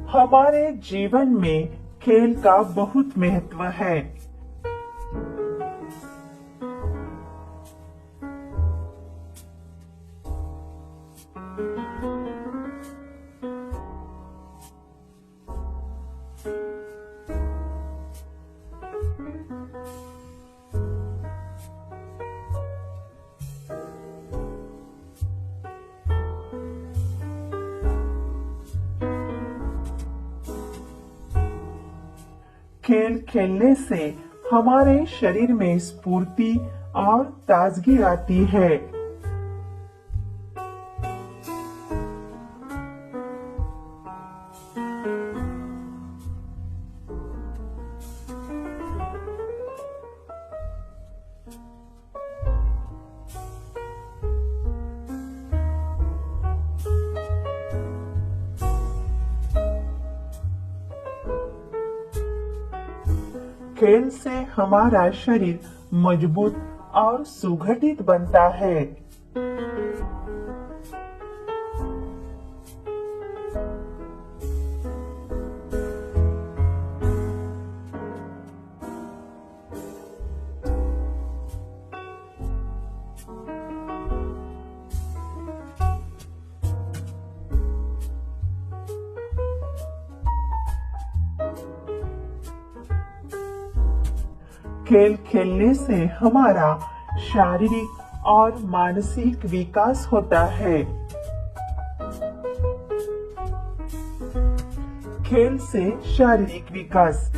हमारे जीवन में खेल का बहुत महत्व है। खेल खेलने से हमारे शरीर में स्फूर्ति और ताजगी आती है। खेल से हमारा शरीर मजबूत और सुगठित बनता है। खेल खेलने से हमारा शारीरिक और मानसिक विकास होता है। खेल से शारीरिक विकास।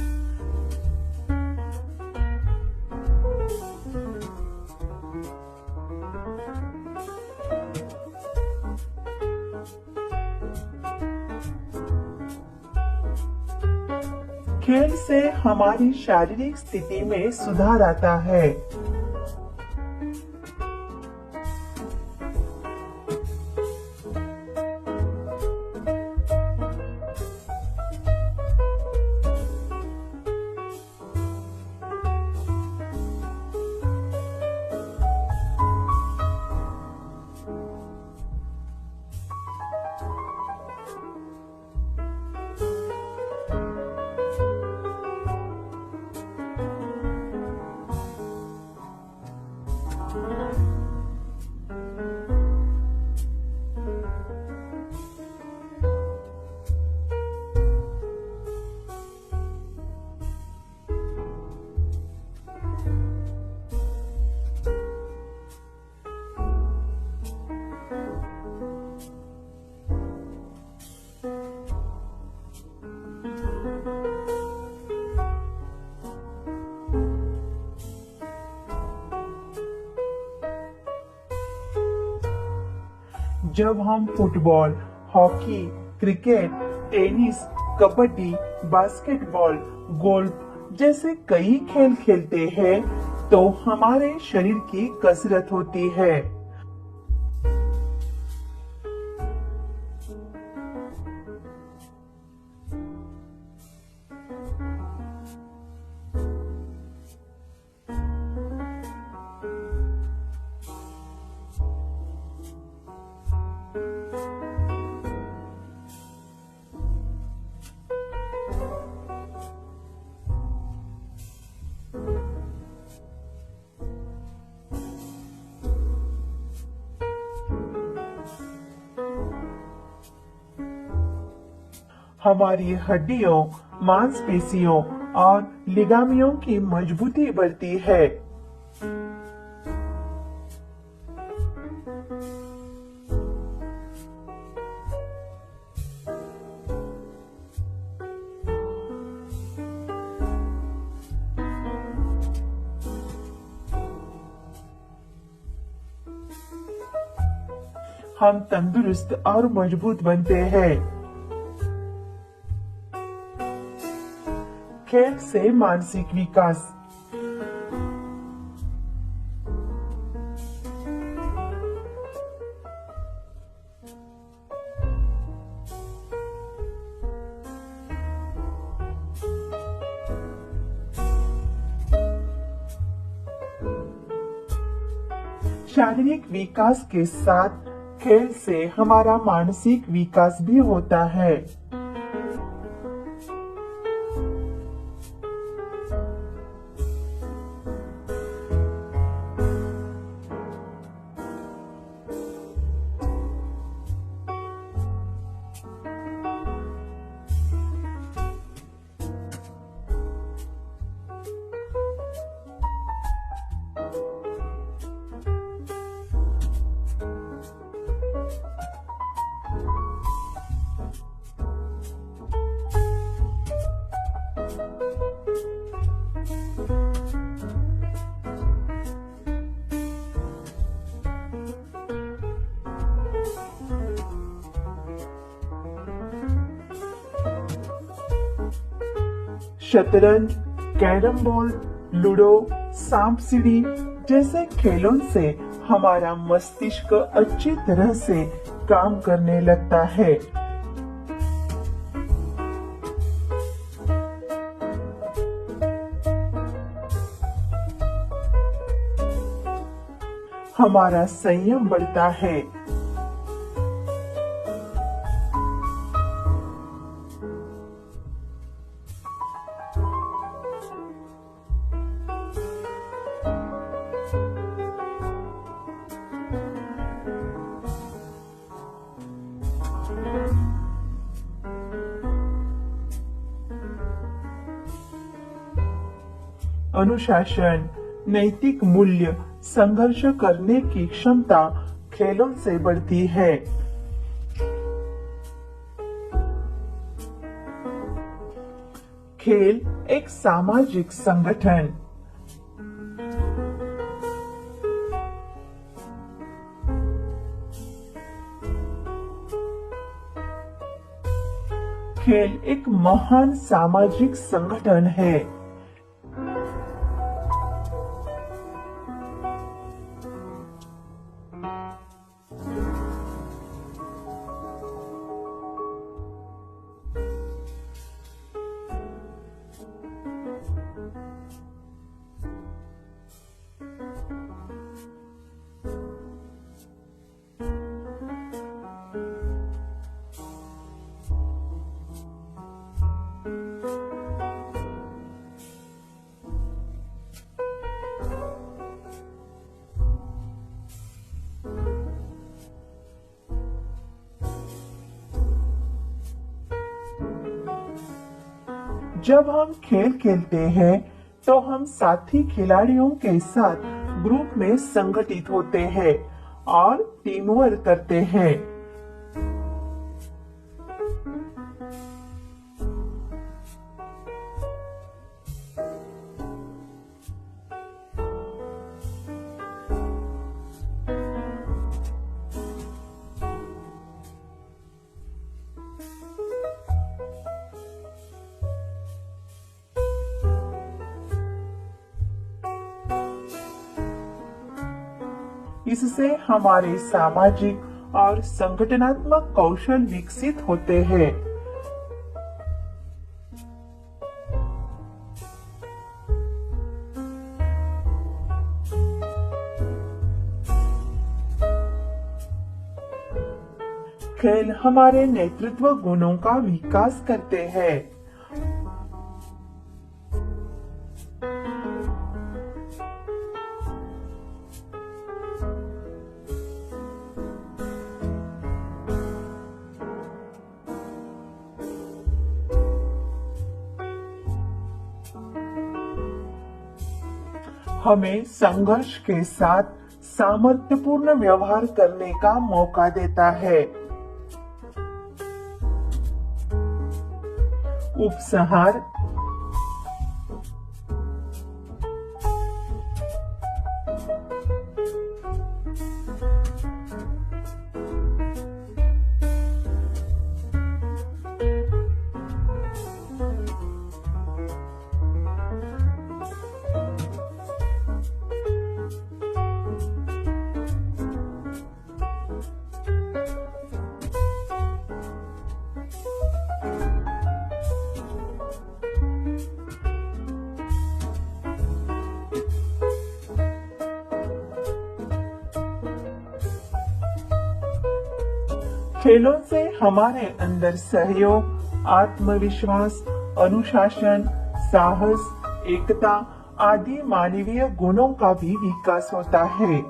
खेल से हमारी शारीरिक स्थिति में सुधार आता है। जब हम football, hockey, cricket, tennis, kabaddi, basketball, golf जैसे कई खेल खेलते हैं तो हमारे शरीर की कसरत होती है। हमारी हड्डियों, मांसपेशियों और लिगामियों की मजबूती बढ़ती है। हम तंदुरुस्त और मजबूत बनते हैं। खेल से मानसिक विकास। शारीरिक विकास के साथ खेल से हमारा मानसिक विकास भी होता है। शतरंज, कैरम बोर्ड, लूडो, सांप सीढ़ी जैसे खेलों से हमारा मस्तिष्क अच्छी तरह से काम करने लगता है। हमारा संयम बढ़ता है। अनुशासन, नैतिक मूल्य, संघर्ष करने की क्षमता खेलों से बढ़ती है। खेल एक सामाजिक संगठन। खेल एक महान सामाजिक संगठन है। जब हम खेल खेलते हैं तो हम साथी खिलाड़ियों के साथ ग्रुप में संगठित होते हैं और टीम वर्क करते हैं। इससे हमारे सामाजिक और संगठनात्मक कौशल विकसित होते हैं। खेल हमारे नेतृत्व गुणों का विकास करते हैं। हमें संघर्ष के साथ सामर्थ्यपूर्ण व्यवहार करने का मौका देता है। उपसंहार। खेलों से हमारे अंदर सहयोग, आत्मविश्वास, अनुशासन, साहस, एकता आदि मानवीय गुणों का भी विकास होता है।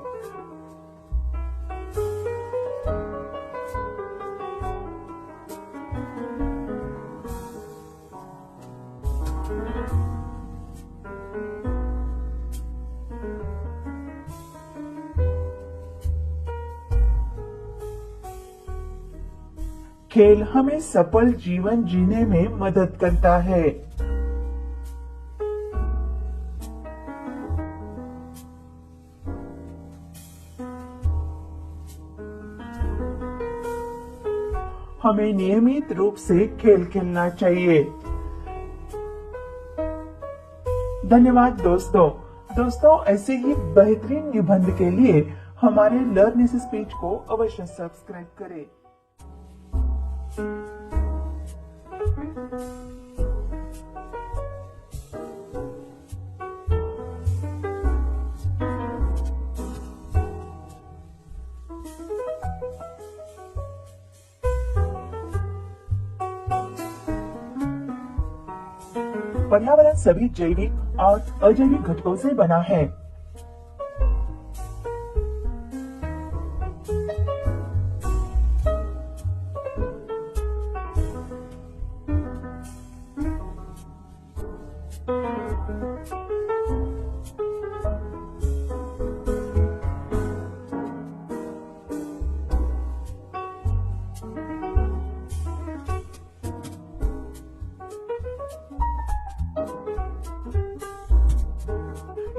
खेल हमें सफल जीवन जीने में मदद करता है। हमें नियमित रूप से खेल खेलना चाहिए। धन्यवाद दोस्तों। दोस्तों ऐसे ही बेहतरीन निबंध के लिए हमारे लर्न दिस स्पीच को अवश्य सब्सक्राइब करें। पर्यावरण सभी जैविक और अजैविक घटकों से बना है।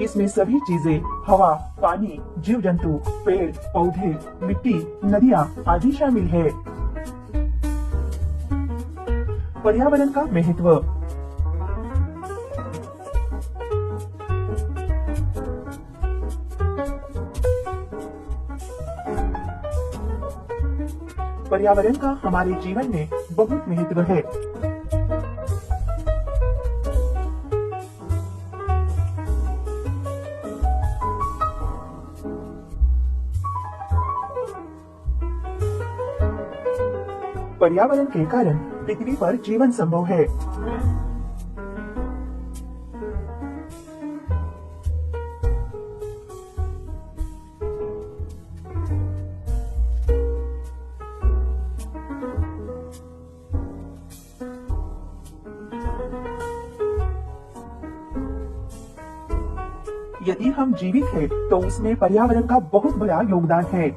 इसमें सभी चीजें हवा, पानी, जीव जंतु, पेड़, पौधे, मिट्टी, नदियाँ आदि शामिल है। पर्यावरण का महत्व। पर्यावरण का हमारे जीवन में बहुत महत्व है। पर्यावरण के कारण पृथ्वी पर जीवन संभव है। यदि हम जीवित हैं, तो उसमें पर्यावरण का बहुत बड़ा योगदान है।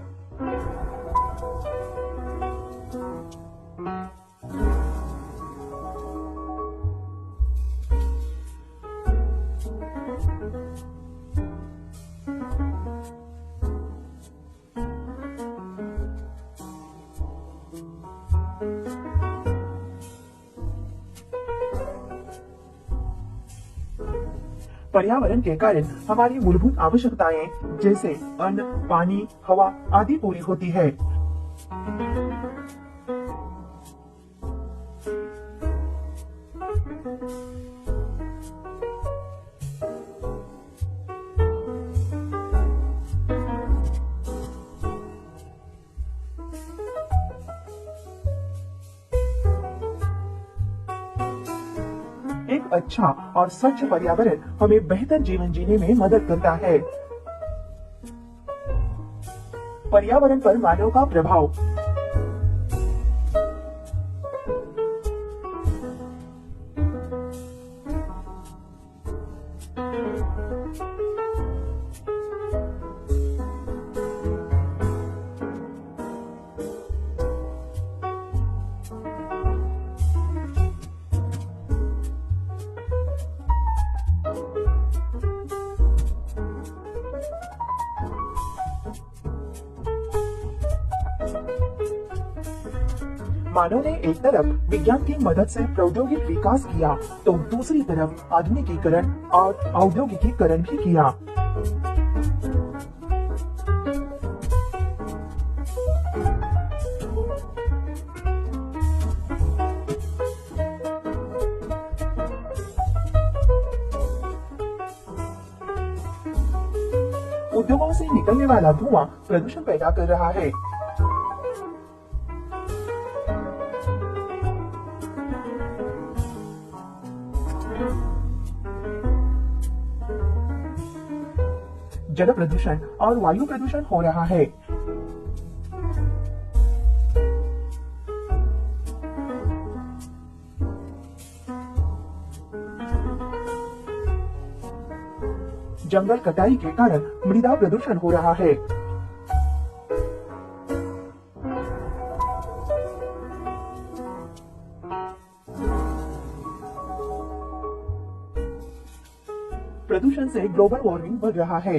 पर्यावरण के कारण हमारी मूलभूत आवश्यकताएं जैसे अन्न, पानी, हवा आदि पूरी होती है। एक अच्छा और स्वच्छ पर्यावरण हमें बेहतर जीवन जीने में मदद करता है। पर्यावरण पर मानव का प्रभाव। मानव ने एक तरफ विज्ञान की मदद से प्रौद्योगिक विकास किया, तो दूसरी तरफ आधुनिकीकरण और औद्योगिकीकरण भी किया। उद्योगों से निकलने वाला धुआं प्रदूषण पैदा कर रहा है। जल प्रदूषण और वायु प्रदूषण हो रहा है। जंगल कटाई के कारण मृदा प्रदूषण हो रहा है। प्रदूषण से ग्लोबल वार्मिंग बढ़ रहा है।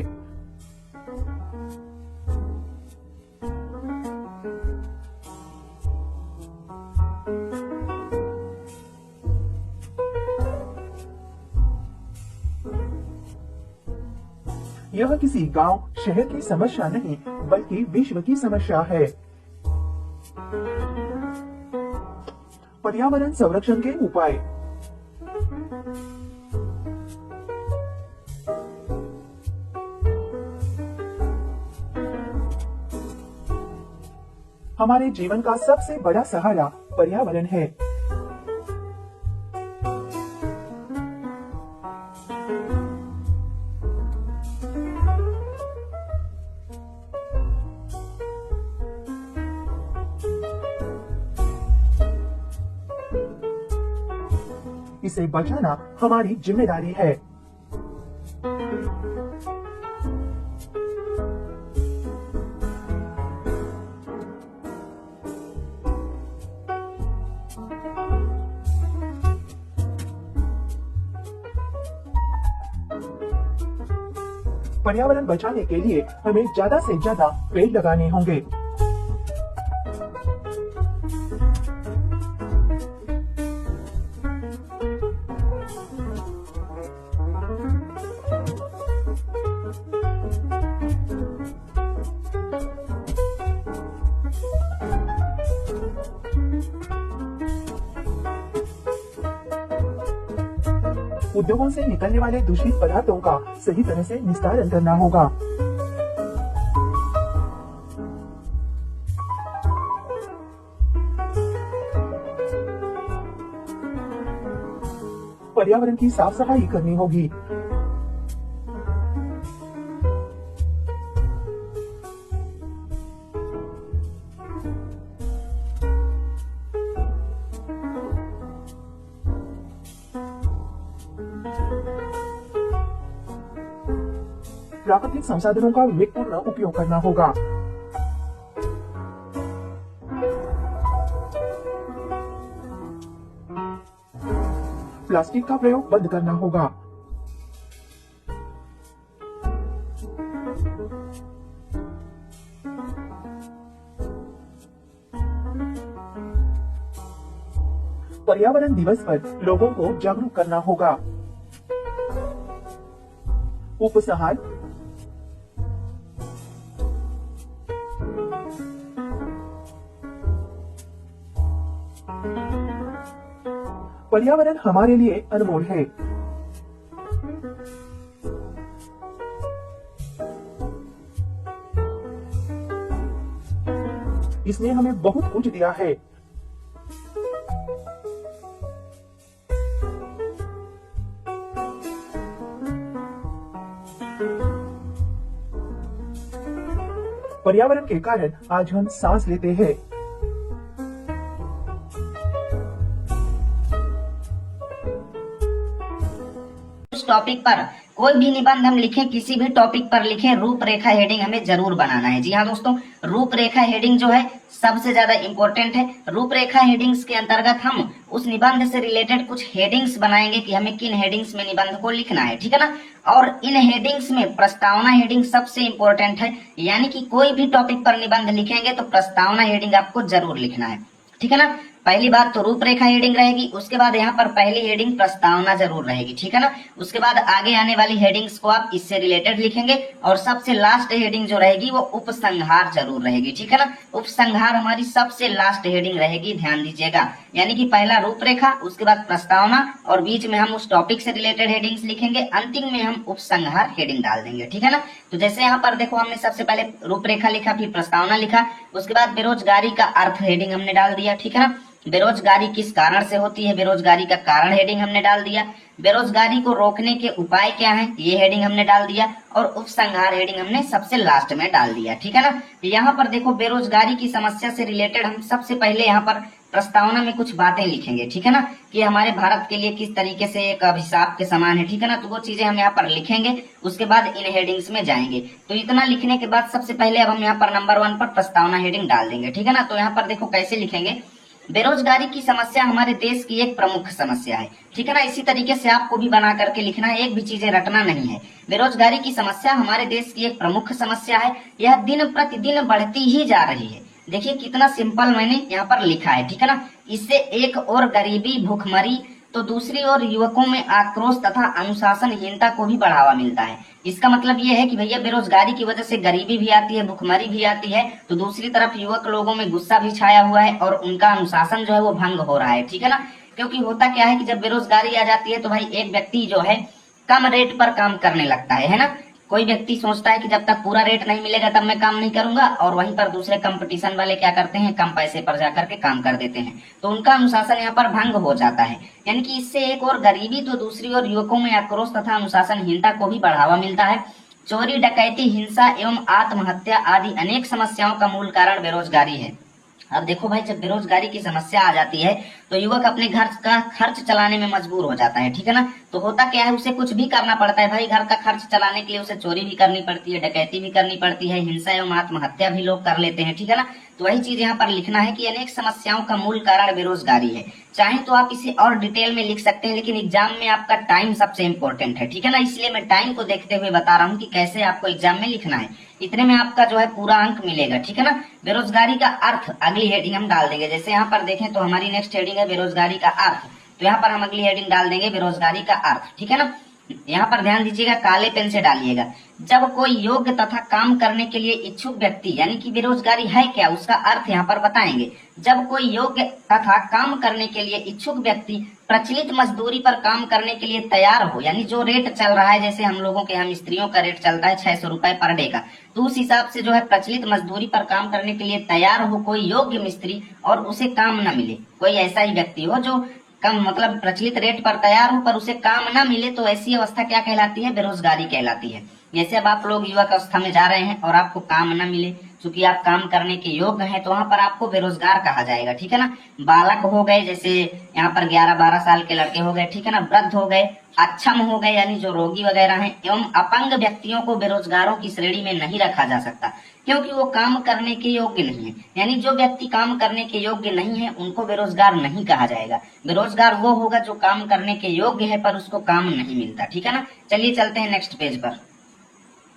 यह किसी गांव शहर की समस्या नहीं बल्कि विश्व की समस्या है। पर्यावरण संरक्षण के उपाय। हमारे जीवन का सबसे बड़ा सहारा पर्यावरण है। इसे बचाना हमारी जिम्मेदारी है। पर्यावरण बचाने के लिए हमें ज्यादा से ज्यादा पेड़ लगाने होंगे। उद्योगों से निकलने वाले दूषित पदार्थों का सही तरह से निस्तारण करना होगा। पर्यावरण की साफ सफाई करनी होगी। प्राकृतिक संसाधनों का विवेकपूर्ण उपयोग करना होगा। प्लास्टिक का प्रयोग बंद करना होगा। पर्यावरण दिवस पर लोगों को जागरूक करना होगा। उपसंहार। पर्यावरण हमारे लिए अनमोल है। इसने हमें बहुत कुछ दिया है। पर्यावरण के कारण आज हम सांस लेते हैं। टॉपिक पर कोई भी निबंध हम लिखें, किसी भी टॉपिक पर लिखें, रूपरेखा हेडिंग हमें जरूर बनाना है। जी हाँ दोस्तों, रूपरेखा हेडिंग जो है सबसे ज्यादा इंपॉर्टेंट है। रूपरेखा हेडिंग्स के अंतर्गत हम उस निबंध से रिलेटेड कुछ हेडिंग्स बनाएंगे कि हमें किन हेडिंग्स में निबंध को लिखना है, ठीक है ना। और इन हेडिंग्स में प्रस्तावना हेडिंग सबसे इंपॉर्टेंट है, यानी कि कोई भी टॉपिक पर निबंध लिखेंगे तो प्रस्तावना हेडिंग आपको जरूर लिखना है, ठीक है ना। पहली बात तो रूपरेखा हेडिंग रहेगी, उसके बाद यहाँ पर पहली हेडिंग प्रस्तावना जरूर रहेगी, ठीक है ना। उसके बाद आगे आने वाली हेडिंग्स को आप इससे रिलेटेड लिखेंगे और सबसे लास्ट हेडिंग जो रहेगी वो उपसंहार जरूर रहेगी, ठीक है ना। उपसंहार हमारी सबसे लास्ट हेडिंग रहेगी, ध्यान दीजिएगा। यानी कि पहला रूपरेखा, उसके बाद प्रस्तावना और बीच में हम उस टॉपिक से रिलेटेड हेडिंग्स लिखेंगे, अंतिम में हम उपसंहार हेडिंग डाल देंगे, ठीक है ना। तो जैसे यहाँ पर देखो, हमने सबसे पहले रूपरेखा लिखा, फिर प्रस्तावना लिखा, उसके बाद बेरोजगारी का अर्थ हेडिंग हमने डाल दिया, ठीक है ना। बेरोजगारी किस कारण से होती है, बेरोजगारी का कारण हेडिंग हमने डाल दिया। बेरोजगारी को रोकने के उपाय क्या हैं, ये हेडिंग हमने डाल दिया। और उपसंहार हेडिंग हमने सबसे लास्ट में डाल दिया, ठीक है ना। यहाँ पर देखो, बेरोजगारी की समस्या से रिलेटेड हम सबसे पहले यहाँ पर प्रस्तावना में कुछ बातें लिखेंगे, ठीक है ना, कि हमारे भारत के लिए किस तरीके से एक अभिशाप के समान है, ठीक है ना। तो वो चीजें हम यहाँ पर लिखेंगे, उसके बाद इन हेडिंग्स में जाएंगे। तो इतना लिखने के बाद सबसे पहले अब हम यहाँ पर नंबर 1 पर प्रस्तावना हेडिंग डाल देंगे, ठीक है ना। तो यहाँ पर देखो कैसे लिखेंगे, बेरोजगारी की समस्या हमारे देश की एक प्रमुख समस्या है, ठीक है ना। इसी तरीके से आपको भी बना करके लिखना है, एक भी चीजें रटना नहीं है। बेरोजगारी की समस्या हमारे देश की एक प्रमुख समस्या है, यह दिन प्रतिदिन बढ़ती ही जा रही है। देखिए कितना सिंपल मैंने यहाँ पर लिखा है, ठीक है ना। इससे एक और गरीबी, भूखमरी तो दूसरी ओर युवकों में आक्रोश तथा अनुशासनहीनता को भी बढ़ावा मिलता है। इसका मतलब ये है कि भैया बेरोजगारी की वजह से गरीबी भी आती है, भुखमरी भी आती है, तो दूसरी तरफ युवक लोगों में गुस्सा भी छाया हुआ है और उनका अनुशासन जो है वो भंग हो रहा है, ठीक है ना। क्योंकि होता क्या है कि जब बेरोजगारी आ जाती है तो भाई एक व्यक्ति जो है कम रेट पर काम करने लगता है ना। कोई व्यक्ति सोचता है कि जब तक पूरा रेट नहीं मिलेगा तब मैं काम नहीं करूंगा, और वहीं पर दूसरे कंपटीशन वाले क्या करते हैं, कम पैसे पर जाकर के काम कर देते हैं, तो उनका अनुशासन यहाँ पर भंग हो जाता है। यानी कि इससे एक और गरीबी तो दूसरी ओर युवकों में आक्रोश तथा अनुशासनहीनता को भी बढ़ावा मिलता है। चोरी, डकैती, हिंसा एवं आत्महत्या आदि अनेक समस्याओं का मूल कारण बेरोजगारी है। अब देखो भाई, जब बेरोजगारी की समस्या आ जाती है तो युवक अपने घर का खर्च चलाने में मजबूर हो जाता है, ठीक है ना। तो होता क्या है, उसे कुछ भी करना पड़ता है भाई, घर का खर्च चलाने के लिए उसे चोरी भी करनी पड़ती है, डकैती भी करनी पड़ती है, हिंसा एवं आत्महत्या भी लोग कर लेते हैं, ठीक है ना। तो वही चीज यहाँ पर लिखना है कि अनेक समस्याओं का मूल कारण बेरोजगारी है। चाहे तो आप इसे और डिटेल में लिख सकते हैं, लेकिन एग्जाम में आपका टाइम सबसे इंपॉर्टेंट है, ठीक है ना। इसलिए मैं टाइम को देखते हुए बता रहा हूँ कि कैसे आपको एग्जाम में लिखना है। इतने में आपका जो है पूरा अंक मिलेगा, ठीक है ना। बेरोजगारी का अर्थ अगली हेडिंग हम डाल देंगे। जैसे यहाँ पर देखें तो हमारी नेक्स्ट हेडिंग है बेरोजगारी का अर्थ, तो यहाँ पर हम अगली हेडिंग डाल देंगे बेरोजगारी का अर्थ, ठीक है ना। यहाँ पर ध्यान दीजिएगा, काले पेन से डालिएगा। जब कोई योग्य तथा काम करने के लिए इच्छुक व्यक्ति, यानी कि बेरोजगारी है क्या, उसका अर्थ यहाँ पर बताएंगे। जब कोई योग्य तथा काम करने के लिए इच्छुक व्यक्ति प्रचलित मजदूरी पर काम करने के लिए तैयार हो, यानी जो रेट चल रहा है, जैसे हम लोगों के यहाँ मिस्त्रियों का रेट चलता है 600 रुपए पर डे का, तो उस हिसाब से जो है प्रचलित मजदूरी पर काम करने के लिए तैयार हो कोई योग्य मिस्त्री और उसे काम न मिले, कोई ऐसा ही व्यक्ति हो जो कम मतलब प्रचलित रेट पर तैयार हो पर उसे काम ना मिले, तो ऐसी अवस्था क्या कहलाती है, बेरोजगारी कहलाती है। जैसे अब आप लोग युवक अवस्था में जा रहे हैं और आपको काम ना मिले, चूंकि आप काम करने के योग्य हैं, तो वहां पर आपको बेरोजगार कहा जाएगा, ठीक है ना। बालक हो गए, जैसे यहाँ पर 11-12 साल के लड़के हो गए, ठीक है ना। वृद्ध हो गए, अक्षम हो गए, यानी जो रोगी वगैरह हैं, एवं अपंग व्यक्तियों को बेरोजगारों की श्रेणी में नहीं रखा जा सकता, क्योंकि वो काम करने के योग्य नहीं है। यानी जो व्यक्ति काम करने के योग्य नहीं है उनको बेरोजगार नहीं कहा जाएगा। बेरोजगार वो होगा जो काम करने के योग्य है पर उसको काम नहीं मिलता, ठीक है ना। चलिए चलते हैं नेक्स्ट पेज पर।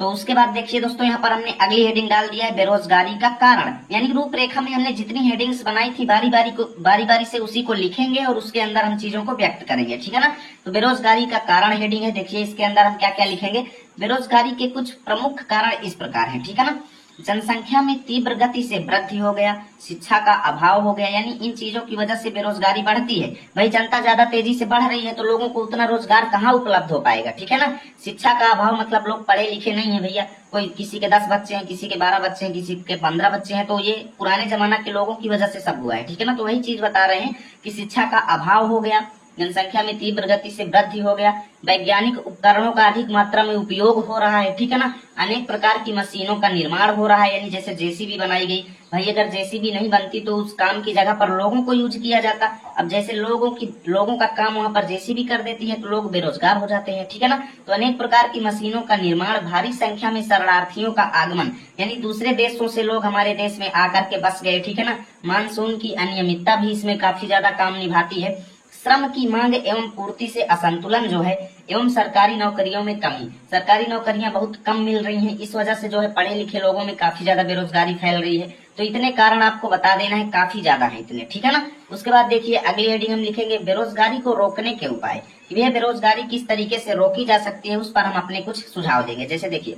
तो उसके बाद देखिए दोस्तों, यहाँ पर हमने अगली हेडिंग डाल दिया है बेरोजगारी का कारण। यानी रूपरेखा में हमने जितनी हेडिंग्स बनाई थी बारी बारी से उसी को लिखेंगे और उसके अंदर हम चीजों को व्यक्त करेंगे, ठीक है ना। तो बेरोजगारी का कारण हेडिंग है, देखिए इसके अंदर हम क्या क्या लिखेंगे। बेरोजगारी के कुछ प्रमुख कारण इस प्रकार है, ठीक है ना। जनसंख्या में तीव्र गति से वृद्धि हो गया, शिक्षा का अभाव हो गया, यानी इन चीजों की वजह से बेरोजगारी बढ़ती है। भाई जनता ज्यादा तेजी से बढ़ रही है तो लोगों को उतना रोजगार कहाँ उपलब्ध हो पाएगा, ठीक है ना। शिक्षा का अभाव मतलब लोग पढ़े लिखे नहीं है भैया, कोई किसी के 10 बच्चे हैं, किसी के 12 बच्चे हैं, किसी के 15 बच्चे हैं, तो ये पुराने जमाना के लोगों की वजह से सब हुआ है, ठीक है ना। तो वही चीज बता रहे हैं कि शिक्षा का अभाव हो गया, जनसंख्या में तीव्र गति से वृद्धि हो गया, वैज्ञानिक उपकरणों का अधिक मात्रा में उपयोग हो रहा है, ठीक है ना। अनेक प्रकार की मशीनों का निर्माण हो रहा है, यानी जैसे जेसीबी बनाई गई। भाई अगर जेसीबी नहीं बनती तो उस काम की जगह पर लोगों को यूज किया जाता। अब जैसे लोगों का काम वहां पर जेसीबी कर देती है तो लोग बेरोजगार हो जाते हैं, ठीक है ना। तो अनेक प्रकार की मशीनों का निर्माण, भारी संख्या में शरणार्थियों का आगमन, यानी दूसरे देशों से लोग हमारे देश में आकर के बस गए, ठीक है ना। मानसून की अनियमितता भी इसमें काफी ज्यादा काम निभाती है। श्रम की मांग एवं पूर्ति से असंतुलन जो है, एवं सरकारी नौकरियों में कमी, सरकारी नौकरियां बहुत कम मिल रही हैं, इस वजह से जो है पढ़े लिखे लोगों में काफी ज्यादा बेरोजगारी फैल रही है। तो इतने कारण आपको बता देना है, काफी ज्यादा है इतने, ठीक है ना। उसके बाद देखिए अगली हेडिंग हम लिखेंगे बेरोजगारी को रोकने के उपाय। यह बेरोजगारी किस तरीके से रोकी जा सकती है उस पर हम अपने कुछ सुझाव देंगे। जैसे देखिए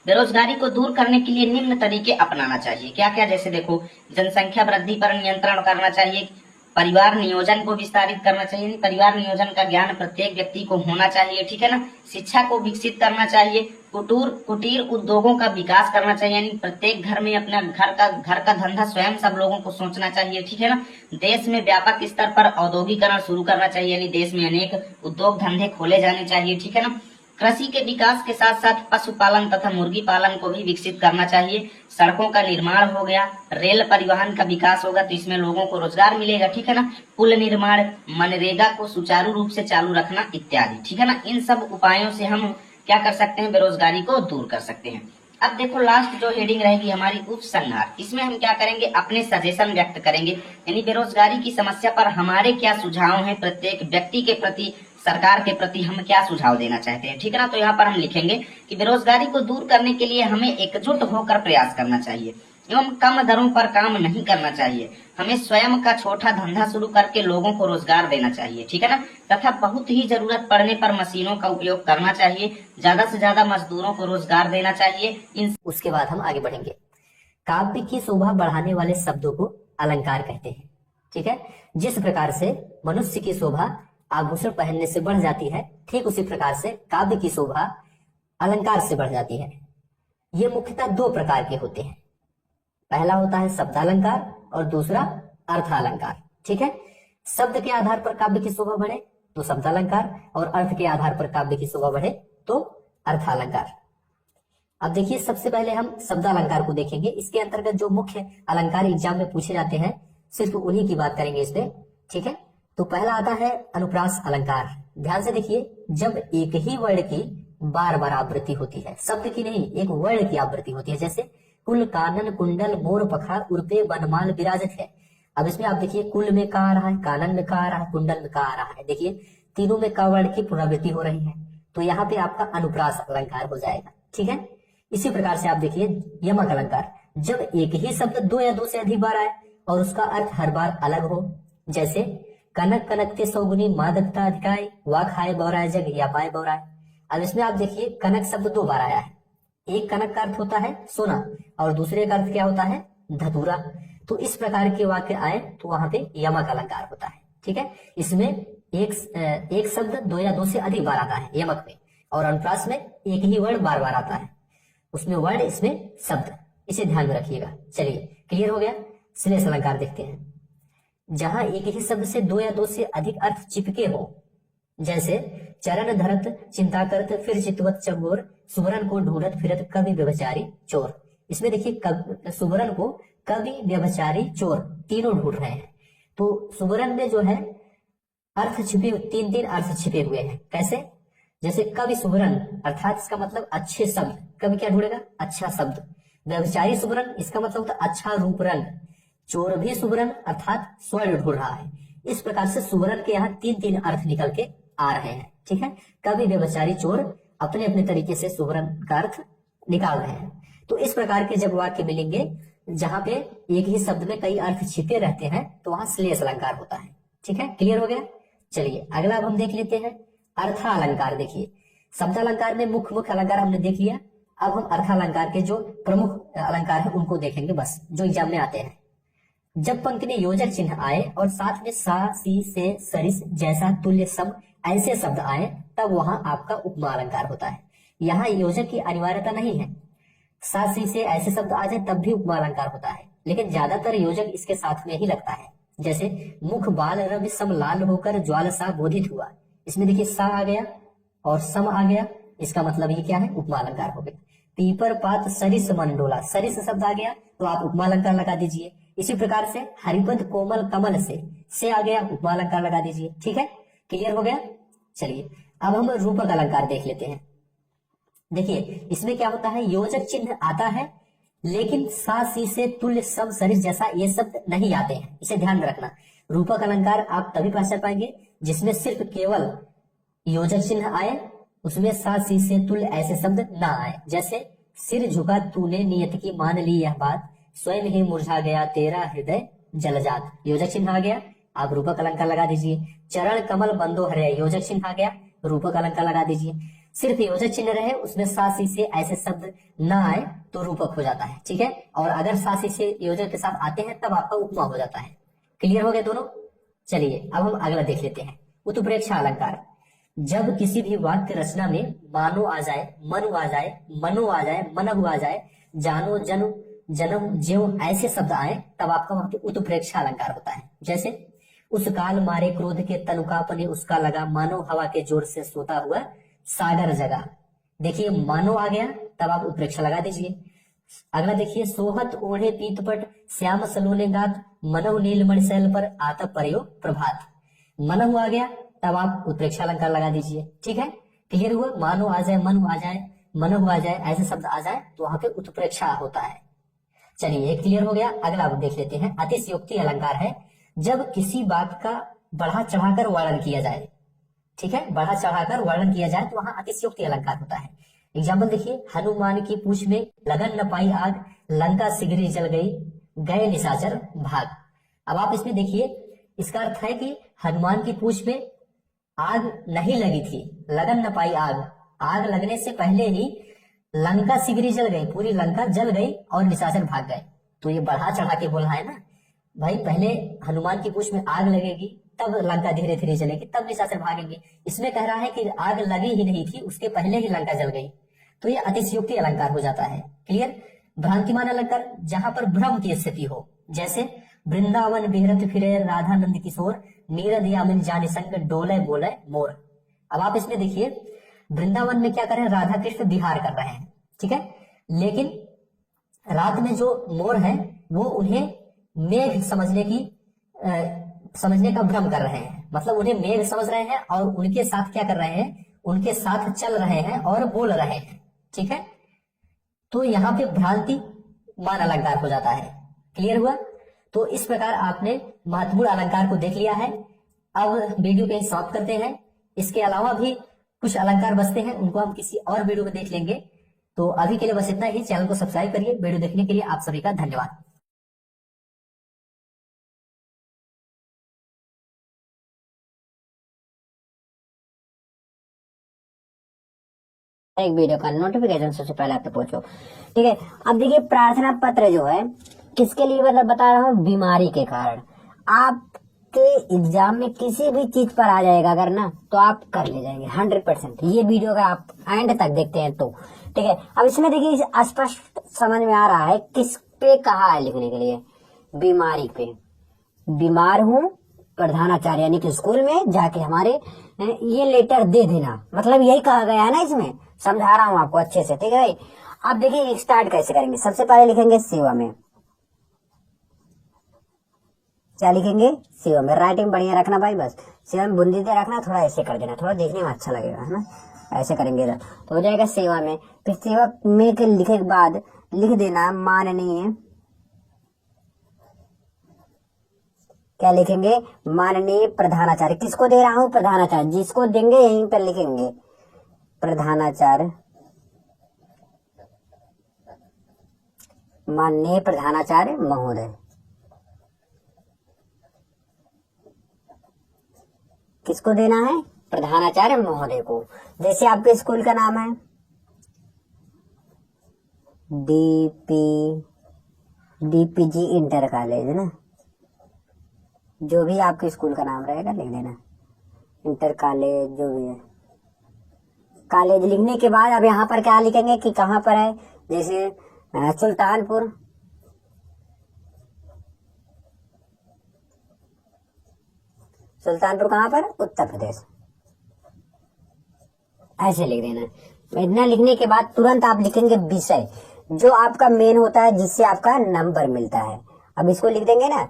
बेरोजगारी को दूर करने के लिए निम्न तरीके अपनाना चाहिए। क्या क्या, जैसे देखो जनसंख्या वृद्धि पर नियंत्रण करना चाहिए, परिवार नियोजन को विस्तारित करना चाहिए, परिवार नियोजन का ज्ञान प्रत्येक व्यक्ति को होना चाहिए, ठीक है ना। शिक्षा को विकसित करना चाहिए, कुटीर उद्योगों का विकास करना चाहिए, यानी प्रत्येक घर में अपना घर का धंधा स्वयं सब लोगों को सोचना चाहिए, ठीक है ना। देश में व्यापक स्तर पर औद्योगिकरण शुरू करना चाहिए, यानी देश में अनेक उद्योग धंधे खोले जाने चाहिए, ठीक है ना। कृषि के विकास के साथ साथ पशुपालन तथा मुर्गी पालन को भी विकसित करना चाहिए। सड़कों का निर्माण हो गया, रेल परिवहन का विकास होगा तो इसमें लोगों को रोजगार मिलेगा, ठीक है ना। पुल निर्माण, मनरेगा को सुचारू रूप से चालू रखना इत्यादि, ठीक है ना। इन सब उपायों से हम क्या कर सकते हैं, बेरोजगारी को दूर कर सकते हैं। अब देखो लास्ट जो हेडिंग रहेगी हमारी उपसंहार, इसमें हम क्या करेंगे, अपने सजेशन व्यक्त करेंगे, यानी बेरोजगारी की समस्या पर हमारे क्या सुझाव हैं, प्रत्येक व्यक्ति के प्रति, सरकार के प्रति हम क्या सुझाव देना चाहते हैं, ठीक है ना। तो यहाँ पर हम लिखेंगे कि बेरोजगारी को दूर करने के लिए हमें एकजुट होकर प्रयास करना चाहिए। एवं कम दरों पर काम नहीं करना चाहिए। हमें स्वयं का छोटा धंधा शुरू करके लोगों को रोजगार देना चाहिए, ठीक है ना। तथा बहुत ही जरूरत पड़ने पर मशीनों का उपयोग करना चाहिए। ज्यादा से ज्यादा मजदूरों को रोजगार देना चाहिए। उसके बाद हम आगे बढ़ेंगे। काव्य की शोभा बढ़ाने वाले शब्दों को अलंकार कहते हैं, ठीक है। जिस प्रकार से मनुष्य की शोभा आभूषण पहनने से बढ़ जाती है, ठीक उसी प्रकार से काव्य की शोभा अलंकार से बढ़ जाती है। ये मुख्यतः दो प्रकार के होते हैं। पहला होता है शब्दालंकार और दूसरा अर्थालंकार, ठीक है। शब्द के आधार पर काव्य की शोभा बढ़े तो शब्दालंकार, और अर्थ के आधार पर काव्य की शोभा बढ़े तो अर्थालंकार। अब देखिए, सबसे पहले हम शब्दालंकार को देखेंगे। इसके अंतर्गत जो मुख्य अलंकार एग्जाम में पूछे जाते हैं, सिर्फ उन्हीं की बात करेंगे इसमें, ठीक है। तो पहला आता है अनुप्रास अलंकार। ध्यान से देखिए, जब एक ही वर्ण की बार बार आवृत्ति होती है, शब्द की नहीं, एक वर्ण की आवृत्ति होती है। जैसे कुल कानन कुंडल मोर पखार उर्पे बनमाल विराजत है। अब इसमें आप देखिए, कुल में का आ रहा है, कानन में का आ रहा है, कुंडल में का आ रहा है। देखिए तीनों में का वर्ण की पुनरावृत्ति हो रही है, तो यहाँ पे आपका अनुप्रास अलंकार हो जाएगा, ठीक है। इसी प्रकार से आप देखिए यमक अलंकार। जब एक ही शब्द दो या दो से अधिक बार आए और उसका अर्थ हर बार अलग हो, जैसे कनक कनकते सौगुनी मादकता अधिकाय वा खाए बौराय जग या पाए बौराय। अब इसमें आप देखिए, कनक शब्द दो बार आया है। एक कनक का अर्थ होता है सोना और दूसरे का अर्थ क्या होता है, धतूरा। तो इस प्रकार के वाक्य आए तो वहां पे यमक अलंकार होता है, ठीक है। इसमें एक शब्द दो या दो से अधिक बार आता है यमक में, और अनुप्रास में एक ही वर्ण बार बार आता है, उसमें वर्ण इसमें शब्द, इसे ध्यान में रखिएगा। चलिए, क्लियर हो गया। श्लेष अलंकार देखते हैं। जहां एक ही शब्द से दो या दो से अधिक अर्थ चिपके हो, जैसे चरण धरत चिंता करत फिर चितवत चंगोर सुवरन को ढूंढत फिरत कवि व्यभिचारी चोर। इसमें देखिए, सुवरन को कवि व्यभिचारी चोर तीनों ढूंढ रहे हैं। तो सुवरन में जो है अर्थ छिपे, तीन तीन अर्थ छिपे हुए हैं। कैसे? जैसे कवि सुवरन अर्थात इसका मतलब अच्छे शब्द, कवि क्या ढूंढेगा, अच्छा शब्द। व्यभिचारी सुवरन इसका मतलब होता है अच्छा रूप रंग। चोर भी सुवरन अर्थात स्वर्ण ढूंढ रहा है। इस प्रकार से सुवरन के यहाँ तीन तीन अर्थ निकल के आ रहे हैं, ठीक है। कवि व्यभिचारी चोर अपने अपने तरीके से सुवरन का अर्थ निकाल रहे हैं। तो इस प्रकार के जब वाक्य मिलेंगे जहां पे एक ही शब्द में कई अर्थ छिपे रहते हैं, तो वहां श्लेष अलंकार होता है, ठीक है। क्लियर हो गया। चलिए अगला अब हम देख लेते हैं अर्थालंकार। देखिए, शब्दालंकार में मुख्य मुख्य अलंकार हमने देख लिया। अब हम अर्थालंकार के जो प्रमुख अलंकार है उनको देखेंगे, बस जो एग्जाम में आते हैं। जब पंक्ति में योजक चिन्ह आए और साथ में सा सी से सरिस जैसा तुल्य सम ऐसे शब्द आए, तब वहां आपका उपमा अलंकार होता है। यहाँ योजक की अनिवार्यता नहीं है, सा सी से ऐसे शब्द आ जाए तब भी उपमा अलंकार होता है, लेकिन ज्यादातर योजक इसके साथ में ही लगता है। जैसे मुख बाल रवि सम लाल होकर ज्वाल सा बोधित हुआ, इसमें देखिए सा आ गया और सम आ गया, इसका मतलब ये क्या है, उपमा अलंकार हो गया। पीपर पात सरिस मन डोला, सरिस शब्द आ गया तो आप उपमा अलंकार लगा दीजिए। इसी प्रकार से हरिपद कोमल कमल से आ गया, उपमा अलंकार लगा दीजिए, ठीक है। क्लियर हो गया। चलिए अब हम रूपक अलंकार देख लेते हैं। देखिए इसमें क्या होता है, योजक चिन्ह आता है लेकिन सा सी से तुल्य सम सरिस जैसा ये शब्द नहीं आते हैं, इसे ध्यान में रखना। रूपक अलंकार आप तभी पहचान पाएंगे जिसमें सिर्फ केवल योजक चिन्ह आए, उसमें सा सी से तुल्य ऐसे शब्द ना आए। जैसे सिर झुका तूने नियत की मान ली यह बात, स्वयं ही मुरझा गया तेरा हृदय जलजात, योजक चिन्ह आ गया, आप रूपक अलंकार लगा दीजिए। चरण कमल बंदो हरे, योजक चिन्ह आ गया, रूपक अलंकार लगा दीजिए। सिर्फ योजक चिन्ह रहे, उसमें सा सी से ऐसे शब्द ना आए तो रूपक हो जाता है, ठीक है। और अगर सा सी से योजक के साथ आते हैं तब आपका उपमा हो जाता है। क्लियर हो गए दोनों। चलिए अब हम अगला देख लेते हैं, उत्प्रेक्षा अलंकार। जब किसी भी वाक्य रचना में मानो आ जाए, मनु आ जाए, मनो आ जाए, मनहु आ जाए, जानो जनु जन्म ज्यो ऐसे शब्द आए, तब आपका वहां पे उत्प्रेक्षा अलंकार होता है। जैसे उस काल मारे क्रोध के तनुकापने उसका लगा, मानो हवा के जोर से सोता हुआ सागर जगा। देखिए मानो आ गया तब आप उत्प्रेक्षा लगा दीजिए। अगला देखिए, सोहत ओढ़े पीतपट श्याम सलोने गात, मनहु नीलमणि शैल पर आता प्रयोग प्रभात। मनहु आ गया तब आप उत्प्रेक्षा अलंकार लगा दीजिए, ठीक है। क्लियर हुआ। मानो आ जाए, मनु आ जाए, मनहु आ जाए, ऐसे शब्द आ जाए तो वहां पे उत्प्रेक्षा होता है। चलिए क्लियर हो गया। अगला आप देख लेते हैं, अतिशयोक्ति अलंकार है। जब किसी बात का बढ़ा चढ़ाकर वर्णन किया जाए, ठीक है, बढ़ा चढ़ाकर वर्णन किया जाए तो वहां अतिशयोक्ति अलंकार होता है। एग्जाम्पल देखिए, हनुमान की पूछ में लगन न पाई आग, लंका शीघ्र ही जल गई, गए निशाचर भाग। अब आप इसमें देखिए, इसका अर्थ है कि हनुमान की पूंछ में आग नहीं लगी थी, लगन न पाई आग। आग लगने से पहले ही लंका शीघ्र जल गई, पूरी लंका जल गई और निशाचर भाग गए। तो ये बढ़ा चढ़ा के बोला है ना भाई, पहले हनुमान की पूंछ में आग लगेगी, तब लंका धीरे धीरे जलेगी, तब निशाचर भागेंगे। इसमें कह रहा है कि आग लगी ही नहीं थी, उसके पहले ही लंका जल गई। तो ये अतिशयोक्ति अलंकार हो जाता है। क्लियर। भ्रांतिमान अलंकार, जहां पर भ्रम की स्थिति हो, जैसे वृंदावन विहरत फिरे राधा नंद किशोर, नीरद यामिन जानि संग डोले बोले मोर। अब आप इसमें देखिए, वृंदावन में क्या कर रहे हैं, राधा कृष्ण विहार कर रहे हैं, ठीक है, लेकिन रात में जो मोर है वो उन्हें मेघ समझने का भ्रम कर रहे हैं, मतलब उन्हें मेघ समझ रहे हैं और उनके साथ क्या कर रहे हैं, उनके साथ चल रहे हैं और बोल रहे हैं, ठीक है। तो यहाँ पे भ्रांति मान अलंकार हो जाता है। क्लियर हुआ। तो इस प्रकार आपने महत्वपूर्ण अलंकार को देख लिया है। अब वीडियो को समाप्त करते हैं। इसके अलावा भी कुछ अलंकार बचते हैं, उनको हम किसी और वीडियो में देख लेंगे। तो अभी के लिए बस इतना ही। चैनल को सब्सक्राइब करिए। वीडियो देखने के लिए आप सभी का धन्यवाद। एक वीडियो का नोटिफिकेशन सबसे पहले आप तक पहुंचो, ठीक है। अब देखिए, प्रार्थना पत्र जो है किसके लिए, मतलब बता रहा हूँ, बीमारी के कारण। आपके एग्जाम में किसी भी चीज पर आ जाएगा अगर ना, तो आप कर ले जाएंगे 100%। ये वीडियो अगर आप एंड तक देखते हैं तो, ठीक है। अब इसमें देखिए, स्पष्ट समझ में आ रहा है किस पे कहा है लिखने के लिए, बीमारी पे। बीमार हूँ, प्रधानाचार्य यानी कि स्कूल में जाके हमारे ये लेटर दे देना, मतलब यही कहा गया है ना इसमें। समझा रहा हूँ आपको अच्छे से, ठीक है भाई। अब देखिए स्टार्ट कैसे करेंगे। सबसे पहले लिखेंगे सेवा में। क्या लिखेंगे, सेवा में। राइटिंग बढ़िया रखना भाई, बस सेवा में बूंदी दे रखना, थोड़ा ऐसे कर देना, थोड़ा देखने में अच्छा लगेगा, है ना। ऐसे करेंगे तो हो जाएगा सेवा में। फिर सेवा में के लिखे के बाद लिख देना माननीय, क्या लिखेंगे, माननीय प्रधानाचार्य। किसको दे रहा हूं, प्रधानाचार्य। जिसको देंगे यहीं पर लिखेंगे प्रधानाचार्य, माननीय प्रधानाचार्य महोदय। किसको देना है, प्रधानाचार्य महोदय को। जैसे आपके स्कूल का नाम है डीपीजी इंटर कॉलेज, है ना। जो भी आपके स्कूल का नाम रहेगा लिख देना, इंटर कॉलेज जो भी है। कॉलेज लिखने के बाद अब यहाँ पर क्या लिखेंगे कि कहाँ पर है, जैसे सुल्तानपुर, सुल्तानपुर कहाँ पर, उत्तर प्रदेश। ऐसे लिख देना। इतना लिखने के बाद तुरंत आप लिखेंगे विषय, जो आपका मेन होता है, जिससे आपका नंबर मिलता है। अब इसको लिख देंगे ना,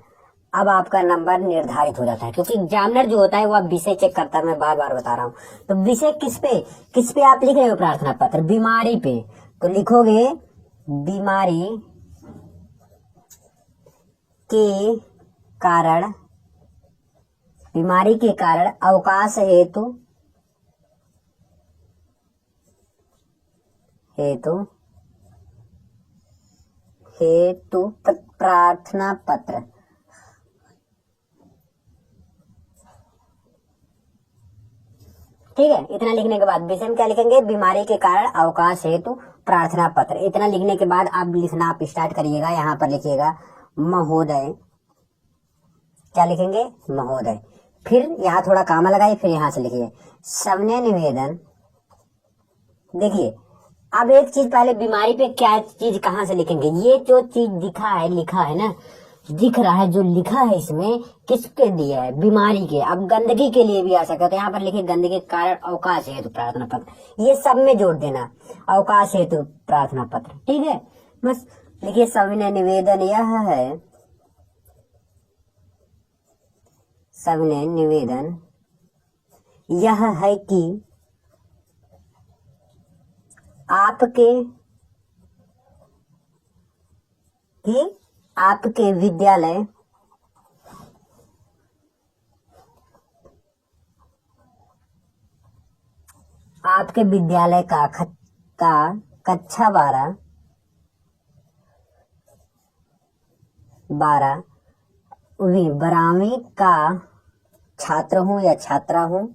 अब आपका नंबर निर्धारित हो जाता है, क्योंकि एग्जामिनर जो होता है वो आप विषय चेक करता है। मैं बार बार बता रहा हूँ। तो विषय किस पे आप लिख रहे हो, प्रार्थना पत्र, बीमारी पे। तो लिखोगे बीमारी के कारण, बीमारी के कारण अवकाश हेतु प्रार्थना पत्र। ठीक है। इतना लिखने के बाद विषय में क्या लिखेंगे, बीमारी के कारण अवकाश हेतु प्रार्थना पत्र। इतना लिखने के बाद आप लिखना आप स्टार्ट करिएगा। यहाँ पर लिखिएगा महोदय। क्या लिखेंगे, महोदय। फिर यहाँ थोड़ा कामा लगाइए, फिर यहाँ से लिखिए सविनय निवेदन। देखिए, अब एक चीज पहले, बीमारी पे क्या चीज कहाँ से लिखेंगे, ये जो चीज लिखा है ना, दिख रहा है जो लिखा है इसमें, किसके दिया है, बीमारी के। अब गंदगी के लिए भी आ सकता है, तो यहाँ पर लिखिए गंदगी के कारण अवकाश हेतु प्रार्थना पत्र। ये सब में जोड़ देना, अवकाश हेतु प्रार्थना पत्र। ठीक है, बस लिखिए सविनय निवेदन यह है, सविनय निवेदन यह है कि आपके विद्यालय का कक्षा 12 12वीं का छात्र हूँ या छात्रा हूँ।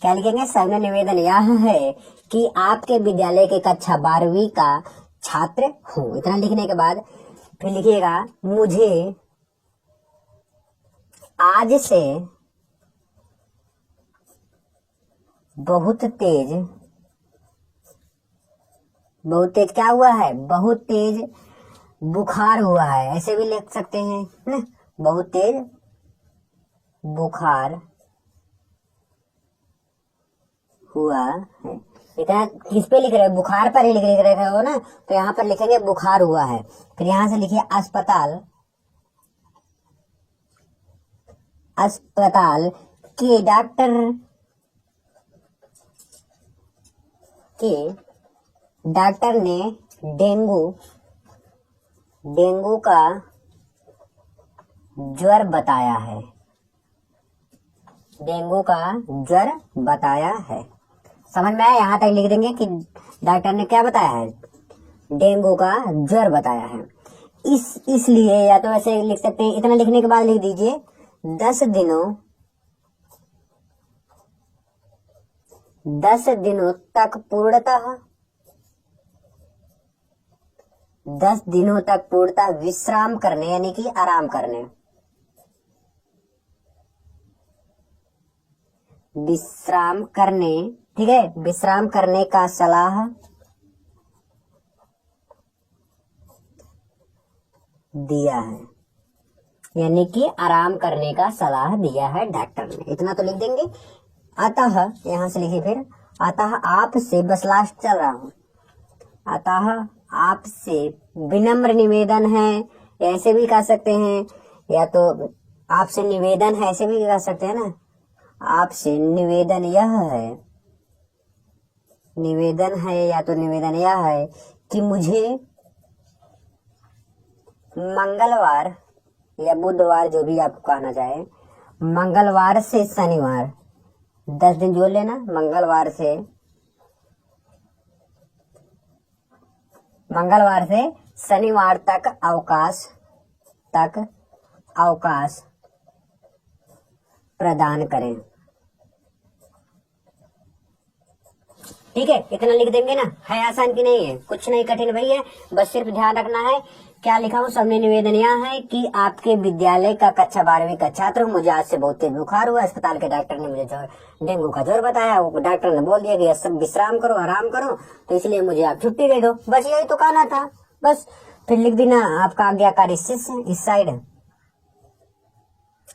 क्या लिखेंगे? सविनय निवेदन यह है कि आपके विद्यालय के कक्षा 12वीं का छात्र हूँ। इतना लिखने के बाद फिर लिखिएगा मुझे आज से बहुत तेज क्या हुआ है? बहुत तेज बुखार हुआ है, ऐसे भी लिख सकते हैं ना, बहुत तेज बुखार हुआ है। इतना किस पे लिख रहे हो? बुखार पर ही लिख रहे हो ना, तो यहाँ पर लिखेंगे बुखार हुआ है। फिर यहाँ से लिखिए अस्पताल के डॉक्टर ने डेंगू का ज्वर बताया है। डेंगू का ज्वर बताया है। समझ में आया? यहाँ तक लिख देंगे कि डॉक्टर ने क्या बताया है? डेंगू का ज्वर बताया है। इसलिए या तो ऐसे लिख सकते हैं। इतना लिखने के बाद लिख दीजिए 10 दिनों तक पूर्णतः विश्राम करने, यानी कि आराम करने, ठीक है, विश्राम करने का सलाह दिया है, यानी कि आराम करने का सलाह दिया है डॉक्टर ने। इतना तो लिख देंगे। अतः यहां से लिखिए फिर, अतः आपसे, बस लास्ट चल रहा हूं, अतः आपसे विनम्र निवेदन है, ऐसे भी कह सकते हैं, या तो आपसे निवेदन है ऐसे भी कह सकते हैं ना। आपसे निवेदन यह है, या तो निवेदन यह है कि मुझे मंगलवार या बुधवार, जो भी आप कहना चाहे, मंगलवार से शनिवार 10 दिन जोड़ लेना, मंगलवार से शनिवार तक अवकाश प्रदान करें। ठीक है, इतना लिख देंगे ना। है आसान की नहीं है? कुछ नहीं कठिन भाई है, बस सिर्फ ध्यान रखना है। क्या लिखा हूँ? सबने निवेदन यह है कि आपके विद्यालय का कक्षा 12वीं का छात्र हूँ, मुझे आज से बहुत तेज बुखार हुआ, अस्पताल के डॉक्टर ने मुझे डेंगू का ज्वर बताया, वो डॉक्टर ने बोल दिया कि सब विश्राम करो, आराम करो, तो इसलिए मुझे आप छुट्टी दे दो। बस यही तो कहना था, बस। फिर लिख देना आपका आज्ञाकारी शिष्य, इस साइड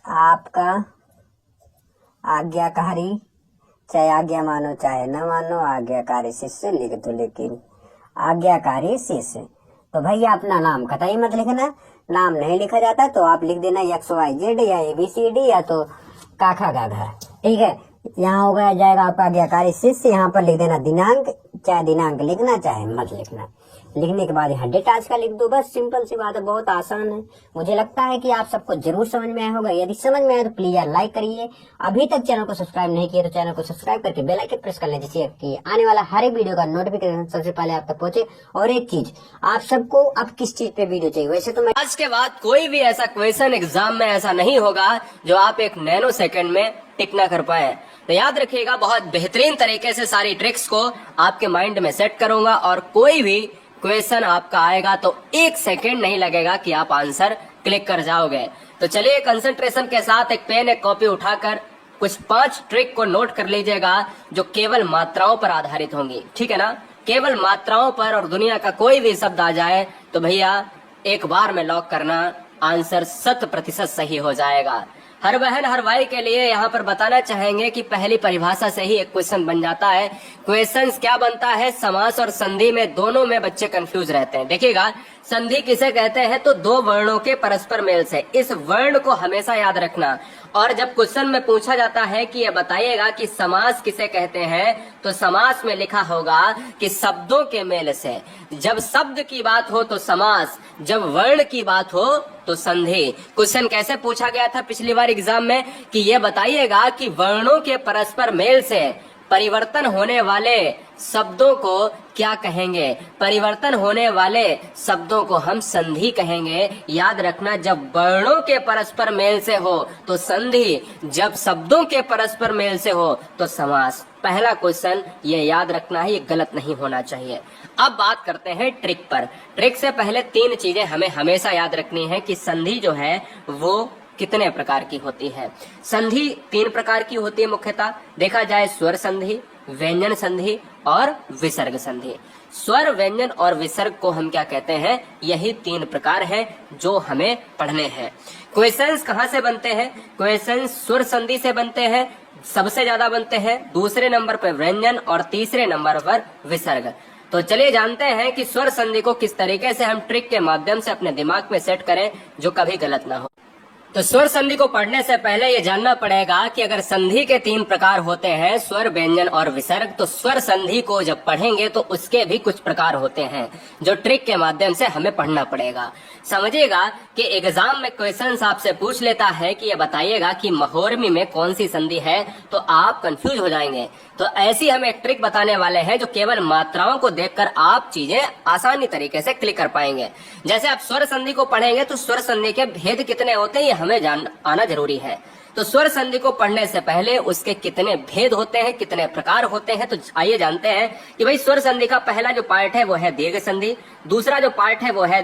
आपका आज्ञाकारी, चाहे आज्ञा मानो चाहे न मानो, आज्ञाकारी शिष्य लिख दो, लेकिन आज्ञाकारी शिष्य। तो भैया अपना नाम कतई मत लिखना, नाम नहीं लिखा जाता तो आप लिख देना XYZ या ABCD या तो काखा गाघा। ठीक है, यहाँ हो गया जाएगा आपका आज्ञाकारी शिष्य। यहाँ पर लिख देना दिनांक, चाहे दिनांक लिखना चाहे मत लिखना। लिखने के बाद यहाँ डेट आज का लिख दो, बस सिंपल सी बात है, बहुत आसान है। मुझे लगता है कि आप सबको जरूर समझ में आया होगा। यदि समझ में आया तो प्लीज यार लाइक करिए। अभी तक चैनल को सब्सक्राइब नहीं किया तो चैनल को सब्सक्राइब करके बेल आइकन प्रेस कर लें, जिससे कि आने वाला हर एक वीडियो का नोटिफिकेशन सबसे पहले आप तक पहुंचे। और एक चीज, आप सबको अब किस चीज पे वीडियो चाहिए? वैसे तो मैं आज के बाद कोई भी ऐसा क्वेश्चन एग्जाम में ऐसा नहीं होगा जो आप एक नैनो सेकंड में टिक ना कर पाए। तो याद रखिएगा, बहुत बेहतरीन तरीके से सारी ट्रिक्स को आपके माइंड में सेट करूंगा, और कोई भी क्वेश्चन आपका आएगा तो 1 सेकंड नहीं लगेगा कि आप आंसर क्लिक कर जाओगे। तो चलिए कंसंट्रेशन के साथ एक पेन एक कॉपी उठाकर कुछ 5 ट्रिक को नोट कर लीजिएगा, जो केवल मात्राओं पर आधारित होंगी। ठीक है ना? केवल मात्राओं पर, और दुनिया का कोई भी शब्द आ जाए तो भैया एक बार में लॉक करना, आंसर 100% सही हो जाएगा। हर बहन हर भाई के लिए यहाँ पर बताना चाहेंगे कि पहली परिभाषा से ही एक क्वेश्चन बन जाता है। क्वेश्चन क्या बनता है? समास और संधि में, दोनों में बच्चे कंफ्यूज रहते हैं। देखिएगा, संधि किसे कहते हैं? तो 2 वर्णों के परस्पर मेल से। इस वर्ण को हमेशा याद रखना। और जब क्वेश्चन में पूछा जाता है कि ये बताइएगा कि समास किसे कहते हैं, तो समास में लिखा होगा कि शब्दों के मेल से। जब शब्द की बात हो तो समास, जब वर्ण की बात हो तो संधि। क्वेश्चन कैसे पूछा गया था पिछली बार एग्जाम में कि ये बताइएगा कि वर्णों के परस्पर मेल से परिवर्तन होने वाले शब्दों को क्या कहेंगे? परिवर्तन होने वाले शब्दों को हम संधि कहेंगे। याद रखना, जब वर्णों के परस्पर मेल से हो तो संधि, जब शब्दों के परस्पर मेल से हो तो समास। पहला क्वेश्चन ये याद रखना है, ये गलत नहीं होना चाहिए। अब बात करते हैं ट्रिक पर। ट्रिक से पहले 3 चीजें हमें हमेशा याद रखनी है कि संधि जो है वो कितने प्रकार की होती है। संधि 3 प्रकार की होती है मुख्यतः, देखा जाए स्वर संधि, व्यंजन संधि और विसर्ग संधि। स्वर, व्यंजन और विसर्ग को हम क्या कहते हैं? यही 3 प्रकार हैं जो हमें पढ़ने हैं। क्वेश्चंस कहाँ से बनते हैं? क्वेश्चंस स्वर संधि से बनते हैं, सबसे ज्यादा बनते हैं, दूसरे नंबर पर व्यंजन और तीसरे नंबर पर विसर्ग। तो चलिए जानते हैं कि स्वर संधि को किस तरीके से हम ट्रिक के माध्यम से अपने दिमाग में सेट करें जो कभी गलत ना हो। तो स्वर संधि को पढ़ने से पहले ये जानना पड़ेगा कि अगर संधि के 3 प्रकार होते हैं, स्वर, व्यंजन और विसर्ग, तो स्वर संधि को जब पढ़ेंगे तो उसके भी कुछ प्रकार होते हैं जो ट्रिक के माध्यम से हमें पढ़ना पड़ेगा। समझिएगा कि एग्जाम में क्वेश्चंस आपसे पूछ लेता है कि ये बताइएगा कि महोर्मी में कौन सी संधि है, तो आप कंफ्यूज हो जाएंगे। तो ऐसी हम एक ट्रिक बताने वाले हैं जो केवल मात्राओं को देखकर आप चीजें आसानी तरीके से क्लिक कर पाएंगे। जैसे आप स्वर संधि को पढ़ेंगे तो स्वर संधि के भेद कितने होते हैं ये हमें जान आना जरूरी है। तो स्वर संधि को पढ़ने से पहले उसके कितने भेद होते हैं, कितने प्रकार होते हैं, तो आइए जानते हैं कि भाई स्वर संधि का पहला जो पार्ट है वो है दीर्घ संधि, दूसरा जो पार्ट है वो है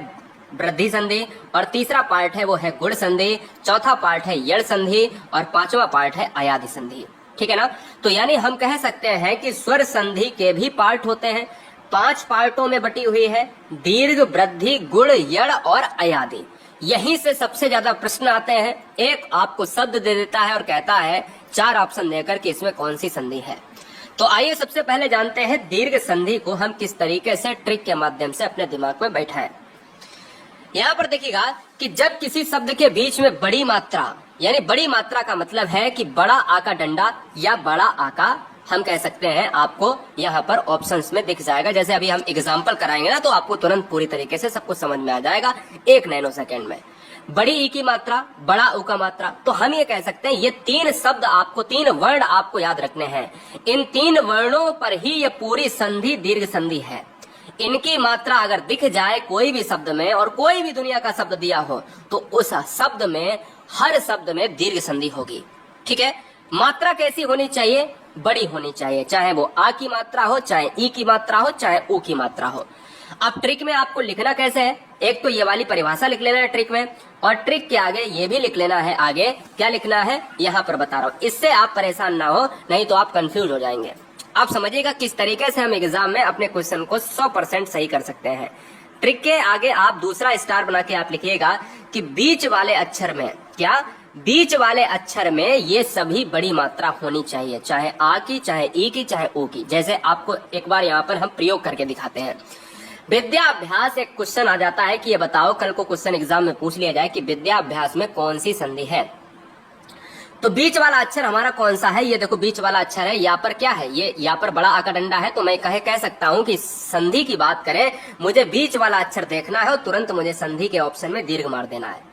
वृद्धि संधि, और तीसरा पार्ट है वो है गुण संधि, चौथा पार्ट है यड़ संधि और 5वां पार्ट है अयाधि संधि। ठीक है ना? तो यानी हम कह सकते हैं कि स्वर संधि के भी पार्ट होते हैं, 5 पार्टों में बटी हुई है, दीर्घ, वृद्धि, गुण, यड़ और अयाधि। यहीं से सबसे ज्यादा प्रश्न आते हैं। एक आपको शब्द दे देता है और कहता है 4 ऑप्शन देकर कि इसमें कौन सी संधि है। तो आइए सबसे पहले जानते हैं दीर्घ संधि को हम किस तरीके से ट्रिक के माध्यम से अपने दिमाग में बैठाएं। यहाँ पर देखिएगा कि जब किसी शब्द के बीच में बड़ी मात्रा, यानी बड़ी मात्रा का मतलब है कि बड़ा आ का डंडा या बड़ा आ का, हम कह सकते हैं, आपको यहाँ पर ऑप्शंस में दिख जाएगा। जैसे अभी हम एग्जांपल कराएंगे ना तो आपको तुरंत पूरी तरीके से सब कुछ समझ में आ जाएगा 1 नैनो सेकेंड में। बड़ी ई की मात्रा, बड़ा उ का मात्रा, तो हम ये कह सकते हैं ये 3 शब्द आपको, 3 वर्ण आपको याद रखने हैं। इन 3 वर्णों पर ही ये पूरी संधि दीर्घ संधि है। इनकी मात्रा अगर दिख जाए कोई भी शब्द में और कोई भी दुनिया का शब्द दिया हो तो उस शब्द में, हर शब्द में दीर्घ संधि होगी। ठीक है? मात्रा कैसी होनी चाहिए? बड़ी होनी चाहिए, चाहे वो आ की मात्रा हो, चाहे ई की मात्रा हो, चाहे ऊ की मात्रा हो। अब ट्रिक में आपको लिखना कैसे है? एक तो ये वाली परिभाषा लिख लेना है ट्रिक में, और ट्रिक के आगे ये भी लिख लेना है। आगे क्या लिखना है यहाँ पर बता रहा हूँ, इससे आप परेशान ना हो, नहीं तो आप कंफ्यूज हो जाएंगे। आप समझिएगा किस तरीके से हम एग्जाम में अपने क्वेश्चन को 100% सही कर सकते हैं। ट्रिक के आगे आप दूसरा स्टार बना के आप लिखिएगा कि बीच वाले अक्षर में, क्या बीच वाले अक्षर में ये सभी बड़ी मात्रा होनी चाहिए, चाहे आ की, चाहे ई की, चाहे ओ की। जैसे आपको एक बार यहाँ पर हम प्रयोग करके दिखाते हैं। विद्याभ्यास एक क्वेश्चन आ जाता है कि ये बताओ, कल को क्वेश्चन एग्जाम में पूछ लिया जाए कि विद्याभ्यास में कौन सी संधि है, तो बीच वाला अक्षर हमारा कौन सा है? ये देखो बीच वाला अक्षर है। यहाँ पर क्या है? ये यहाँ पर बड़ा आ का डंडा है, तो मैं कह सकता हूँ कि संधि की बात करें, मुझे बीच वाला अक्षर देखना है और तुरंत मुझे संधि के ऑप्शन में दीर्घ मार देना है।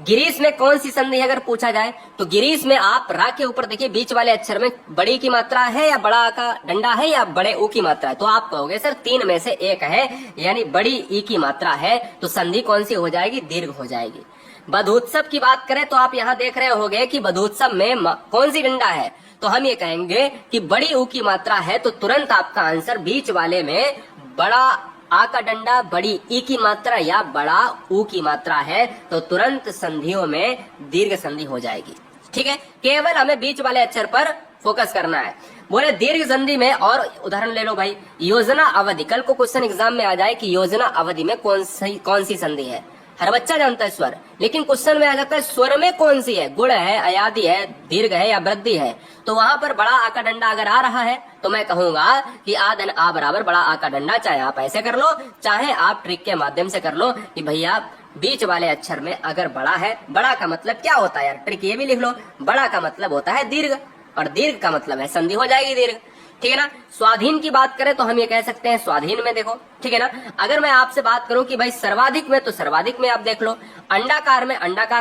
गिरीश में कौन सी संधि है अगर पूछा जाए, तो गिरीश में आप रा के ऊपर देखिए बीच वाले अक्षर में बड़ी की मात्रा है या बड़ा का डंडा है या बड़े ऊ की मात्रा है, तो आप कहोगे सर 3 में से एक है, यानी बड़ी ई की मात्रा है, तो संधि कौन सी हो जाएगी? दीर्घ हो जाएगी। बधोत्सव की बात करें तो आप यहाँ देख रहे होंगे कि बधोत्सव में कौन सी डंडा है, तो हम ये कहेंगे कि बड़ी ऊ की मात्रा है, तो तुरंत आपका आंसर बीच वाले में बड़ा आ का डंडा, बड़ी ई की मात्रा या बड़ा ऊ की मात्रा है, तो तुरंत संधियों में दीर्घ संधि हो जाएगी। ठीक है? केवल हमें बीच वाले अक्षर पर फोकस करना है। बोले दीर्घ संधि में और उदाहरण ले लो भाई, योजना अवधि। कल को क्वेश्चन एग्जाम में आ जाए कि योजना अवधि में कौन सी संधि है। हर बच्चा जानता है स्वर, लेकिन क्वेश्चन में आ जाता है स्वर में कौन सी है, गुण है, अयाधि है, दीर्घ है या वृद्धि है। तो वहां पर बड़ा आ का डंडा अगर आ रहा है तो मैं कहूंगा कि आ धन आ बराबर बड़ा आ का डंडा, चाहे आप ऐसे कर लो, चाहे आप ट्रिक के माध्यम से कर लो कि भैया बीच वाले अक्षर में अगर बड़ा है, बड़ा का मतलब क्या होता है यार, ट्रिक ये भी लिख लो, बड़ा का मतलब होता है दीर्घ, और दीर्घ का मतलब है संधि हो जाएगी दीर्घ। ठीक है ना? स्वाधीन की बात करें तो हम ये कह सकते हैं स्वाधीन में देखो। ठीक है ना? अगर मैं आपसे बात करूं कि भाई सर्वाधिक में, तो सर्वाधिक में आप देख लो, अंडाकार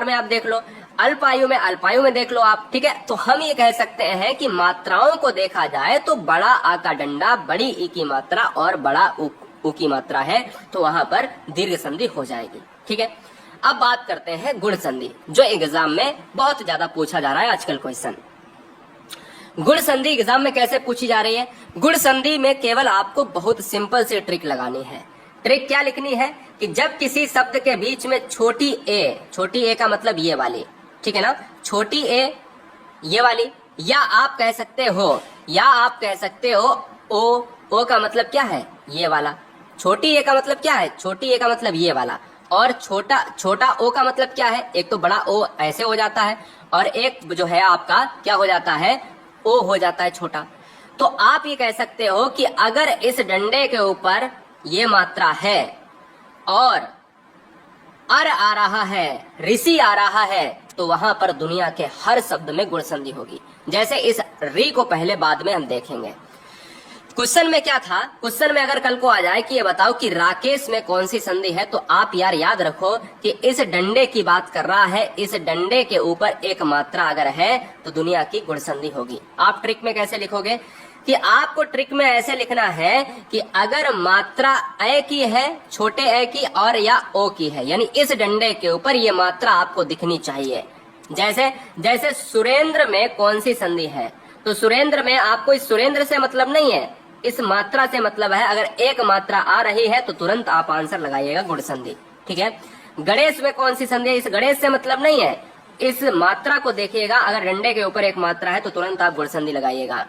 में आप देख लो, अल्पायु में देख लो आप, ठीक है। तो हम ये कह सकते हैं कि मात्राओं को देखा जाए तो बड़ा आ का डंडा, बड़ी ई की मात्रा और बड़ा उ की मात्रा है, तो वहां पर दीर्घ संधि हो जाएगी, ठीक है। अब बात करते हैं गुण संधि, जो एग्जाम में बहुत ज्यादा पूछा जा रहा है आजकल क्वेश्चन। गुण संधि एग्जाम में कैसे पूछी जा रही है? गुण संधि में केवल आपको बहुत सिंपल सी ट्रिक लगानी है। ट्रिक क्या लिखनी है कि जब किसी शब्द के बीच में छोटी ए का मतलब ये वाली, ठीक है ना, छोटी ए ये वाली, या आप कह सकते हो ओ का मतलब क्या है? ये वाला। छोटी ए का मतलब क्या है? छोटी ए का मतलब ये वाला। और छोटा ओ का मतलब क्या है? एक तो बड़ा ओ ऐसे हो जाता है, और एक जो है आपका क्या हो जाता है? ओ हो जाता है छोटा। तो आप ये कह सकते हो कि अगर इस डंडे के ऊपर ये मात्रा है और अर आ रहा है, ऋषि आ रहा है, तो वहां पर दुनिया के हर शब्द में गुण संधि होगी। जैसे इस री को पहले बाद में हम देखेंगे। क्वेश्चन में क्या था? क्वेश्चन में अगर कल को आ जाए कि ये बताओ कि राकेश में कौन सी संधि है, तो आप यार याद रखो कि इस डंडे की बात कर रहा है, इस डंडे के ऊपर एक मात्रा अगर है तो दुनिया की गुण संधि होगी। आप ट्रिक में कैसे लिखोगे कि आपको ट्रिक में ऐसे लिखना है कि अगर मात्रा ए की है, छोटे ए की, और या ओ की है, यानी इस डंडे के ऊपर ये मात्रा आपको दिखनी चाहिए। जैसे सुरेंद्र में कौन सी संधि है, तो सुरेंद्र में आपको इस सुरेंद्र से मतलब नहीं है, इस मात्रा से मतलब है। अगर एक मात्रा आ रही है तो तुरंत आप आंसर लगाइएगा गुण संधि, ठीक है। गणेश में कौन सी संधि है? इस गणेश से मतलब नहीं है, इस मात्रा को देखिएगा, अगर डंडे के ऊपर एक मात्रा है तो तुरंत आप गुण संधि लगाइएगा।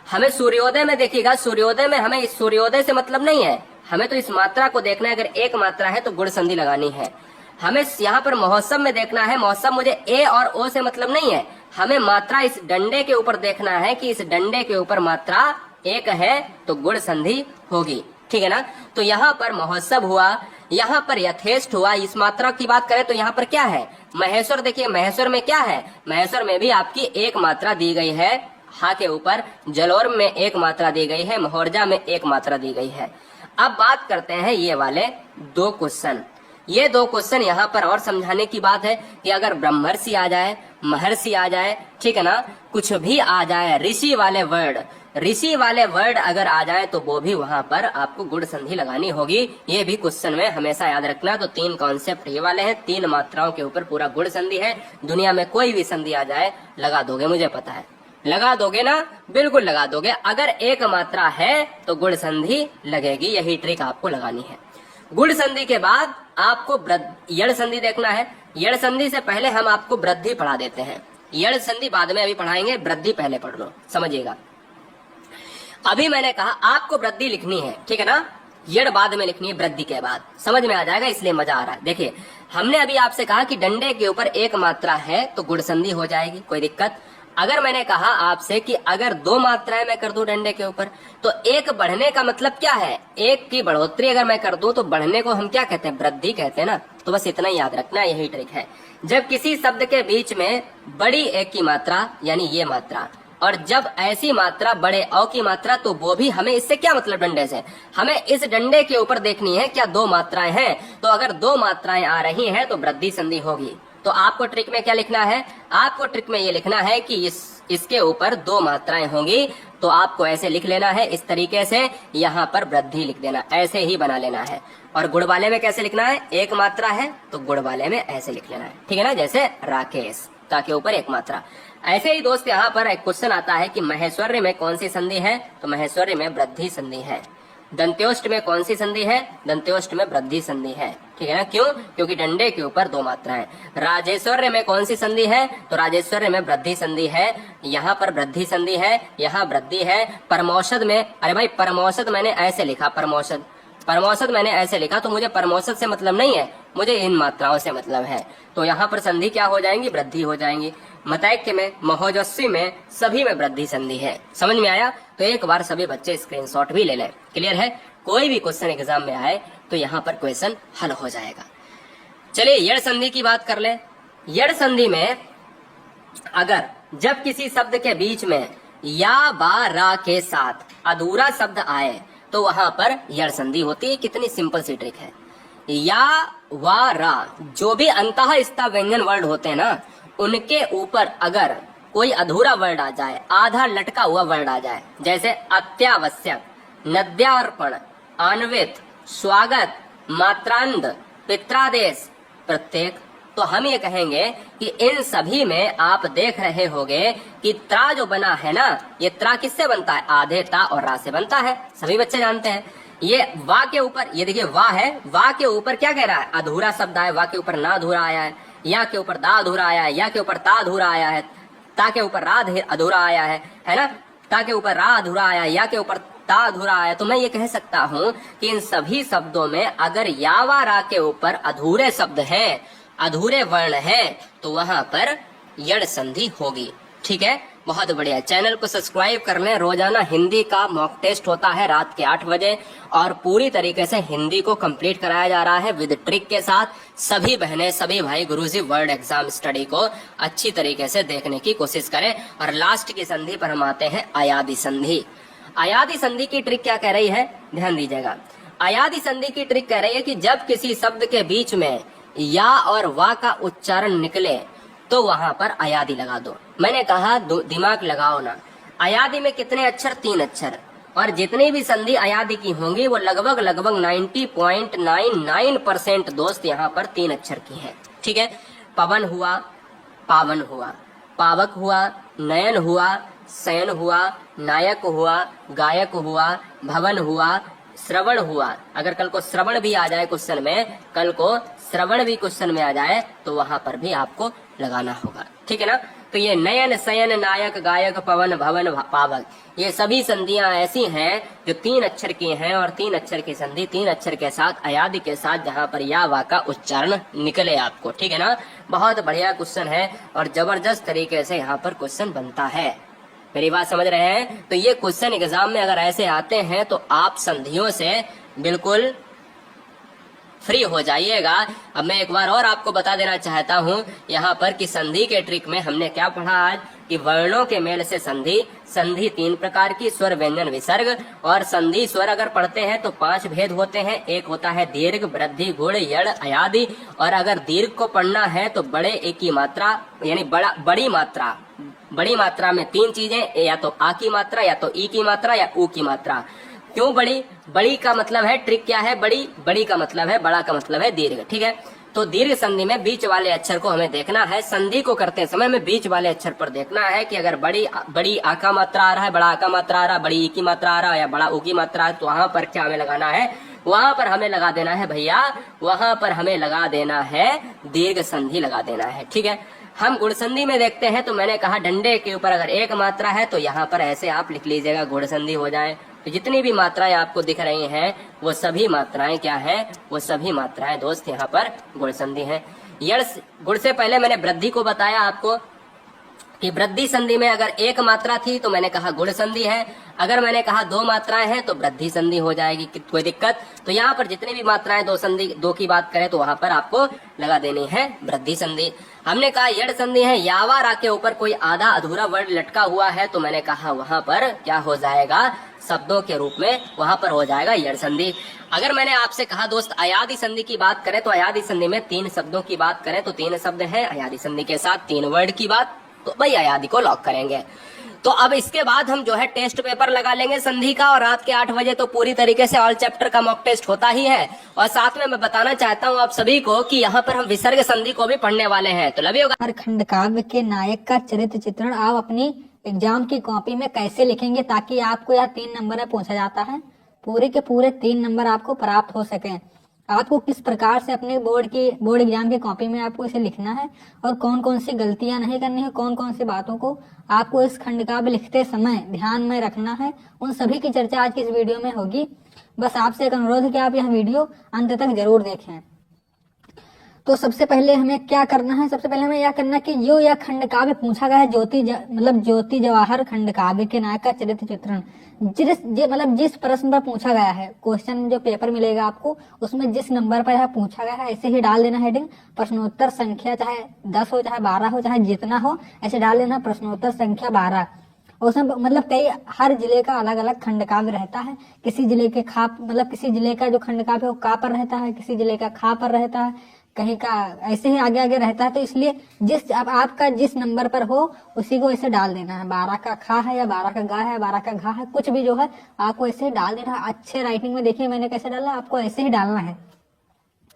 हमें सूर्योदय में देखिएगा, सूर्योदय में हमें इस सूर्योदय से मतलब नहीं है, हमें तो इस मात्रा को देखना है, अगर एक मात्रा है तो गुण संधि लगानी है। हमें यहाँ पर महोत्सव में देखना है, महोत्सव मुझे ए और ओ से मतलब नहीं है, हमें मात्रा इस डंडे के ऊपर देखना है कि इस डंडे के ऊपर मात्रा एक है तो गुण संधि होगी, ठीक है ना। तो यहाँ पर महोत्सव हुआ, यहाँ पर यथेष्ट हुआ। इस मात्रा की बात करें तो यहाँ पर क्या है? महेश्वर। देखिए महेश्वर में क्या है? महेश्वर में भी आपकी एक मात्रा दी गई है हा के ऊपर, जलोर में एक मात्रा दी गई है, महोर्जा में एक मात्रा दी गई है। अब बात करते हैं ये वाले दो क्वेश्चन। ये दो क्वेश्चन यहाँ पर और समझाने की बात है कि अगर ब्रह्मर्षि आ जाए, महर्षि आ जाए, ठीक है ना, कुछ भी आ जाए, ऋषि वाले वर्ड अगर आ जाए तो वो भी वहां पर आपको गुण संधि लगानी होगी। ये भी क्वेश्चन में हमेशा याद रखना। तो तीन कॉन्सेप्ट ये वाले हैं, तीन मात्राओं के ऊपर पूरा गुण संधि है। दुनिया में कोई भी संधि आ जाए लगा दोगे, मुझे पता है, लगा दोगे ना, बिल्कुल लगा दोगे। अगर एक मात्रा है तो गुण संधि लगेगी, यही ट्रिक आपको लगानी है। गुण संधि के बाद आपको यड़ संधि देखना है। यड़ संधि से पहले हम आपको वृद्धि पढ़ा देते हैं, यड़ संधि बाद में अभी पढ़ाएंगे, वृद्धि पहले पढ़ लो, समझिएगा। अभी मैंने कहा आपको वृद्धि लिखनी है, ठीक है ना, यड़ बाद में लिखनी है, वृद्धि के बाद, समझ में आ जाएगा, इसलिए मजा आ रहा है। देखिए हमने अभी आपसे कहा कि डंडे के ऊपर एक मात्रा है तो गुण संधि हो जाएगी, कोई दिक्कत। अगर मैंने कहा आपसे कि अगर दो मात्राएं मैं कर दूं डंडे के ऊपर, तो एक बढ़ने का मतलब क्या है? एक की बढ़ोतरी अगर मैं कर दूं तो बढ़ने को हम क्या कहते हैं? वृद्धि कहते हैं ना। तो बस इतना ही याद रखना, यही ट्रिक है। जब किसी शब्द के बीच में बड़ी एक की मात्रा यानी ये मात्रा, और जब ऐसी मात्रा बड़े औ की मात्रा, तो वो भी हमें इससे क्या मतलब? डंडे से हमें इस डंडे के ऊपर देखनी है क्या दो मात्राएं हैं। तो अगर दो मात्राएं आ रही हैं तो वृद्धि संधि होगी। तो आपको ट्रिक में क्या लिखना है? आपको ट्रिक में ये लिखना है कि इसके ऊपर दो मात्राएं होंगी, तो आपको ऐसे लिख लेना है, इस तरीके से यहाँ पर वृद्धि लिख देना, ऐसे ही बना लेना है। और गुण वाले में कैसे लिखना है? एक मात्रा है तो गुण वाले में ऐसे लिख लेना है, ठीक है ना, जैसे राकेश का के ऊपर एक मात्रा। ऐसे ही दोस्त यहाँ पर एक क्वेश्चन आता है कि महेश्वर्य में कौन सी संधि है? तो महेश्वर्य में वृद्धि संधि है। दंत्योष्ट में कौन सी संधि है? दंत्योष्ट में वृद्धि संधि है, ठीक है ना। क्यों? क्योंकि डंडे के ऊपर दो मात्राएं। राजेश्वर्य में कौन सी संधि है? तो राजेश्वर्य में वृद्धि संधि है, यहाँ पर वृद्धि संधि है, यहाँ वृद्धि है। परमौषध में, अरे भाई परमौषध मैंने ऐसे लिखा, परमौषध मैंने ऐसे लिखा, तो मुझे परमौषध से मतलब नहीं है, मुझे इन मात्राओं से मतलब है। तो यहाँ पर संधि क्या हो जाएंगी? वृद्धि हो जाएंगी। मतैक्य में, महोजस्वी में, सभी में वृद्धि संधि है। समझ में आया? तो एक बार सभी बच्चे स्क्रीनशॉट भी ले लें। क्लियर है? कोई भी क्वेश्चन एग्जाम में आए तो यहाँ पर क्वेश्चन हल हो जाएगा। चलिए यड़ संधि की बात कर ले। यड़ संधि में अगर जब किसी शब्द के बीच में या बा रा के साथ अधूरा शब्द आए तो वहां पर यड़ संधि होती है। कितनी सिंपल सी ट्रिक है। या वा रा, जो भी अंतः स्था व्यंजन वर्ड होते हैं ना, उनके ऊपर अगर कोई अधूरा वर्ड आ जाए, आधा लटका हुआ वर्ड आ जाए, जैसे अत्यावश्यक, नद्यार्पण, अन्वित, स्वागत, मात्रांध, पित्रादेश, प्रत्येक, तो हम ये कहेंगे कि इन सभी में आप देख रहे होंगे कि त्रा जो बना है ना, ये त्रा किससे बनता है? आधे ता और रा से बनता है, सभी बच्चे जानते हैं। ये वा के ऊपर, ये देखिए वा है, वा के ऊपर क्या कह रहा है? अधूरा शब्द आया, वा के ऊपर ना अधूरा आया है, या के ऊपर दा अधूरा आया है, या के ऊपर ता अधूरा आया है, ता के ऊपर रा अधूरा आया है ना, ता के ऊपर रा अधूरा आया है, या के ऊपर ता अधूरा आया। तो मैं ये कह सकता हूं कि इन सभी शब्दों में अगर या वा रा के ऊपर अधूरे शब्द हैं, अधूरे वर्ण है, तो वहां पर यड़ संधि होगी। ठीक है, बहुत बढ़िया। चैनल को सब्सक्राइब कर लें। रोजाना हिंदी का मॉक टेस्ट होता है रात के 8 बजे और पूरी तरीके से हिंदी को कंप्लीट कराया जा रहा है विद ट्रिक के साथ। सभी बहनें, सभी भाई गुरुजी वर्ड एग्जाम स्टडी को अच्छी तरीके से देखने की कोशिश करें। और लास्ट की संधि पर हम आते हैं, अयादि संधि। अयादि संधि की ट्रिक क्या कह रही है, ध्यान दीजिएगा। अयादि संधि की ट्रिक कह रही है कि जब किसी शब्द के बीच में या और वा का उच्चारण निकले तो वहां पर अयादि लगा दो। मैंने कहा दिमाग लगाओ ना, अयादि में कितने अक्षर? 3 अक्षर। और जितनी भी संधि अयादि की होंगी वो लगभग 90.99% दोस्त यहाँ पर 3 अक्षर की है। ठीक है, पवन हुआ, पावन हुआ, पावक हुआ, नयन हुआ, शयन हुआ, नायक हुआ, गायक हुआ, भवन हुआ, श्रवण हुआ। अगर कल को श्रवण भी आ जाए क्वेश्चन में, कल को श्रवण भी क्वेश्चन में आ जाए तो वहां पर भी आपको लगाना होगा। ठीक है ना। तो ये नयन, शयन, नायक, गायक, पवन, भवन, पावक, ये सभी संधियां ऐसी हैं जो 3 अक्षर की हैं। और 3 अक्षर की संधि 3 अक्षर के साथ अयादि के साथ जहां पर या वा का उच्चारण निकले आपको। ठीक है ना, बहुत बढ़िया क्वेश्चन है और जबरदस्त तरीके से यहाँ पर क्वेश्चन बनता है। मेरी बात समझ रहे हैं? तो ये क्वेश्चन एग्जाम में अगर ऐसे आते हैं तो आप संधियों से बिल्कुल फ्री हो जाइएगा। अब मैं एक बार और आपको बता देना चाहता हूं यहाँ पर कि संधि के ट्रिक में हमने क्या पढ़ा आज, कि वर्णों के मेल से संधि। संधि 3 प्रकार की, स्वर, व्यंजन, विसर्ग। और संधि स्वर अगर पढ़ते हैं तो 5 भेद होते हैं। एक होता है दीर्घ, वृद्धि, गुण, यड़, अयादि। और अगर दीर्घ को पढ़ना है तो बड़े एक की मात्रा यानी बड़ी मात्रा, बड़ी मात्रा में 3 चीजें, या तो आ की मात्रा, या तो ई की मात्रा, या ऊ की मात्रा। क्यों बड़ी? बड़ी का मतलब है, ट्रिक क्या है, बड़ी, बड़ी का मतलब है, बड़ा का मतलब है दीर्घ। ठीक है, तो दीर्घ संधि में बीच वाले अक्षर को हमें देखना है। संधि को करते समय में बीच वाले अक्षर पर देखना है कि अगर बड़ी आ का मात्रा आ रहा है, बड़ा आ का मात्रा आ रहा है, बड़ी ई की मात्रा आ रहा है, या बड़ा ऊ की मात्रा है, तो वहां पर क्या हमें लगाना है? वहां पर हमें लगा देना है भैया, वहां पर हमें लगा देना है दीर्घ संधि लगा देना है। ठीक है, हम गुण संधि में देखते हैं तो मैंने कहा डंडे के ऊपर अगर एक मात्रा है तो यहाँ पर ऐसे आप लिख लीजिएगा, गुण संधि हो जाए। तो जितनी भी मात्राएं आपको दिख रही हैं वो सभी मात्राएं क्या है, वो सभी मात्राएं दोस्त यहाँ पर गुण संधि है। यड़ गुण से पहले मैंने वृद्धि को बताया आपको कि वृद्धि संधि में अगर एक मात्रा थी तो मैंने कहा गुण संधि है। अगर मैंने कहा 2 मात्राएं हैं तो वृद्धि संधि हो जाएगी, कोई दिक्कत। तो यहाँ पर जितनी भी मात्राएं 2 की बात करें तो वहां पर आपको लगा देनी है वृद्धि संधि। हमने कहा यड़ संधि है, यावा रा के ऊपर कोई आधा अधूरा वर्ड लटका हुआ है तो मैंने कहा वहां पर क्या हो जाएगा, शब्दों के रूप में वहां पर हो जाएगा यड़ संधि। अगर मैंने आपसे कहा दोस्त अयादि संधि की बात करें तो अयादि संधि में 3 शब्दों की बात करें तो 3 शब्द हैं अयादि संधि के साथ, 3 वर्ड की बात, तो भाई अयादि को लॉक करेंगे। तो अब इसके बाद हम जो है टेस्ट पेपर लगा लेंगे संधि का, और रात के 8 बजे तो पूरी तरीके से ऑल चैप्टर का मॉक टेस्ट होता ही है। और साथ में मैं बताना चाहता हूँ आप सभी को कि यहाँ पर हम विसर्ग संधि को भी पढ़ने वाले हैं, तो लव यू। हर खंड काव्य के नायक का चरित्र चित्रण आप अपनी एग्जाम की कॉपी में कैसे लिखेंगे ताकि आपको यह 3 नंबर में पूछा जाता है, पूरे के पूरे 3 नंबर आपको प्राप्त हो सके। आपको किस प्रकार से अपने बोर्ड एग्जाम की कॉपी में आपको इसे लिखना है और कौन कौन सी गलतियां नहीं करनी है, कौन कौन सी बातों को आपको इस खंड काव्य लिखते समय ध्यान में रखना है, उन सभी की चर्चा आज की इस वीडियो में होगी। बस आपसे एक अनुरोध है कि आप यह वीडियो अंत तक जरूर देखें। तो सबसे पहले हमें क्या करना है, सबसे पहले हमें यह करना है कि जो यह खंड काव्य पूछा गया है ज्योति जवाहर खंड काव्य के नायक का चरित्र चित्रण, जिस प्रश्न पर पूछा गया है, क्वेश्चन जो पेपर मिलेगा आपको उसमें जिस नंबर पर यह पूछा गया है ऐसे ही डाल देना हेडिंग। प्रश्नोत्तर संख्या चाहे 10 हो, चाहे 12 हो, चाहे जितना हो, ऐसे डाल देना प्रश्नोत्तर संख्या 12। उसमें कई हर जिले का अलग अलग खंड काव्य रहता है। किसी जिले के किसी जिले का जो खंड काव्य है वो का पर रहता है, किसी जिले का खा पर रहता है, कहीं का ऐसे ही आगे आगे रहता है, तो इसलिए जिस अब आपका जिस नंबर पर हो उसी को ऐसे डाल देना है। 12 का खा है या 12 का गा है, 12 का घा है, कुछ भी जो है आपको ऐसे ही डाल देना है। अच्छे राइटिंग में देखिए मैंने कैसे डाला, आपको ऐसे ही डालना है।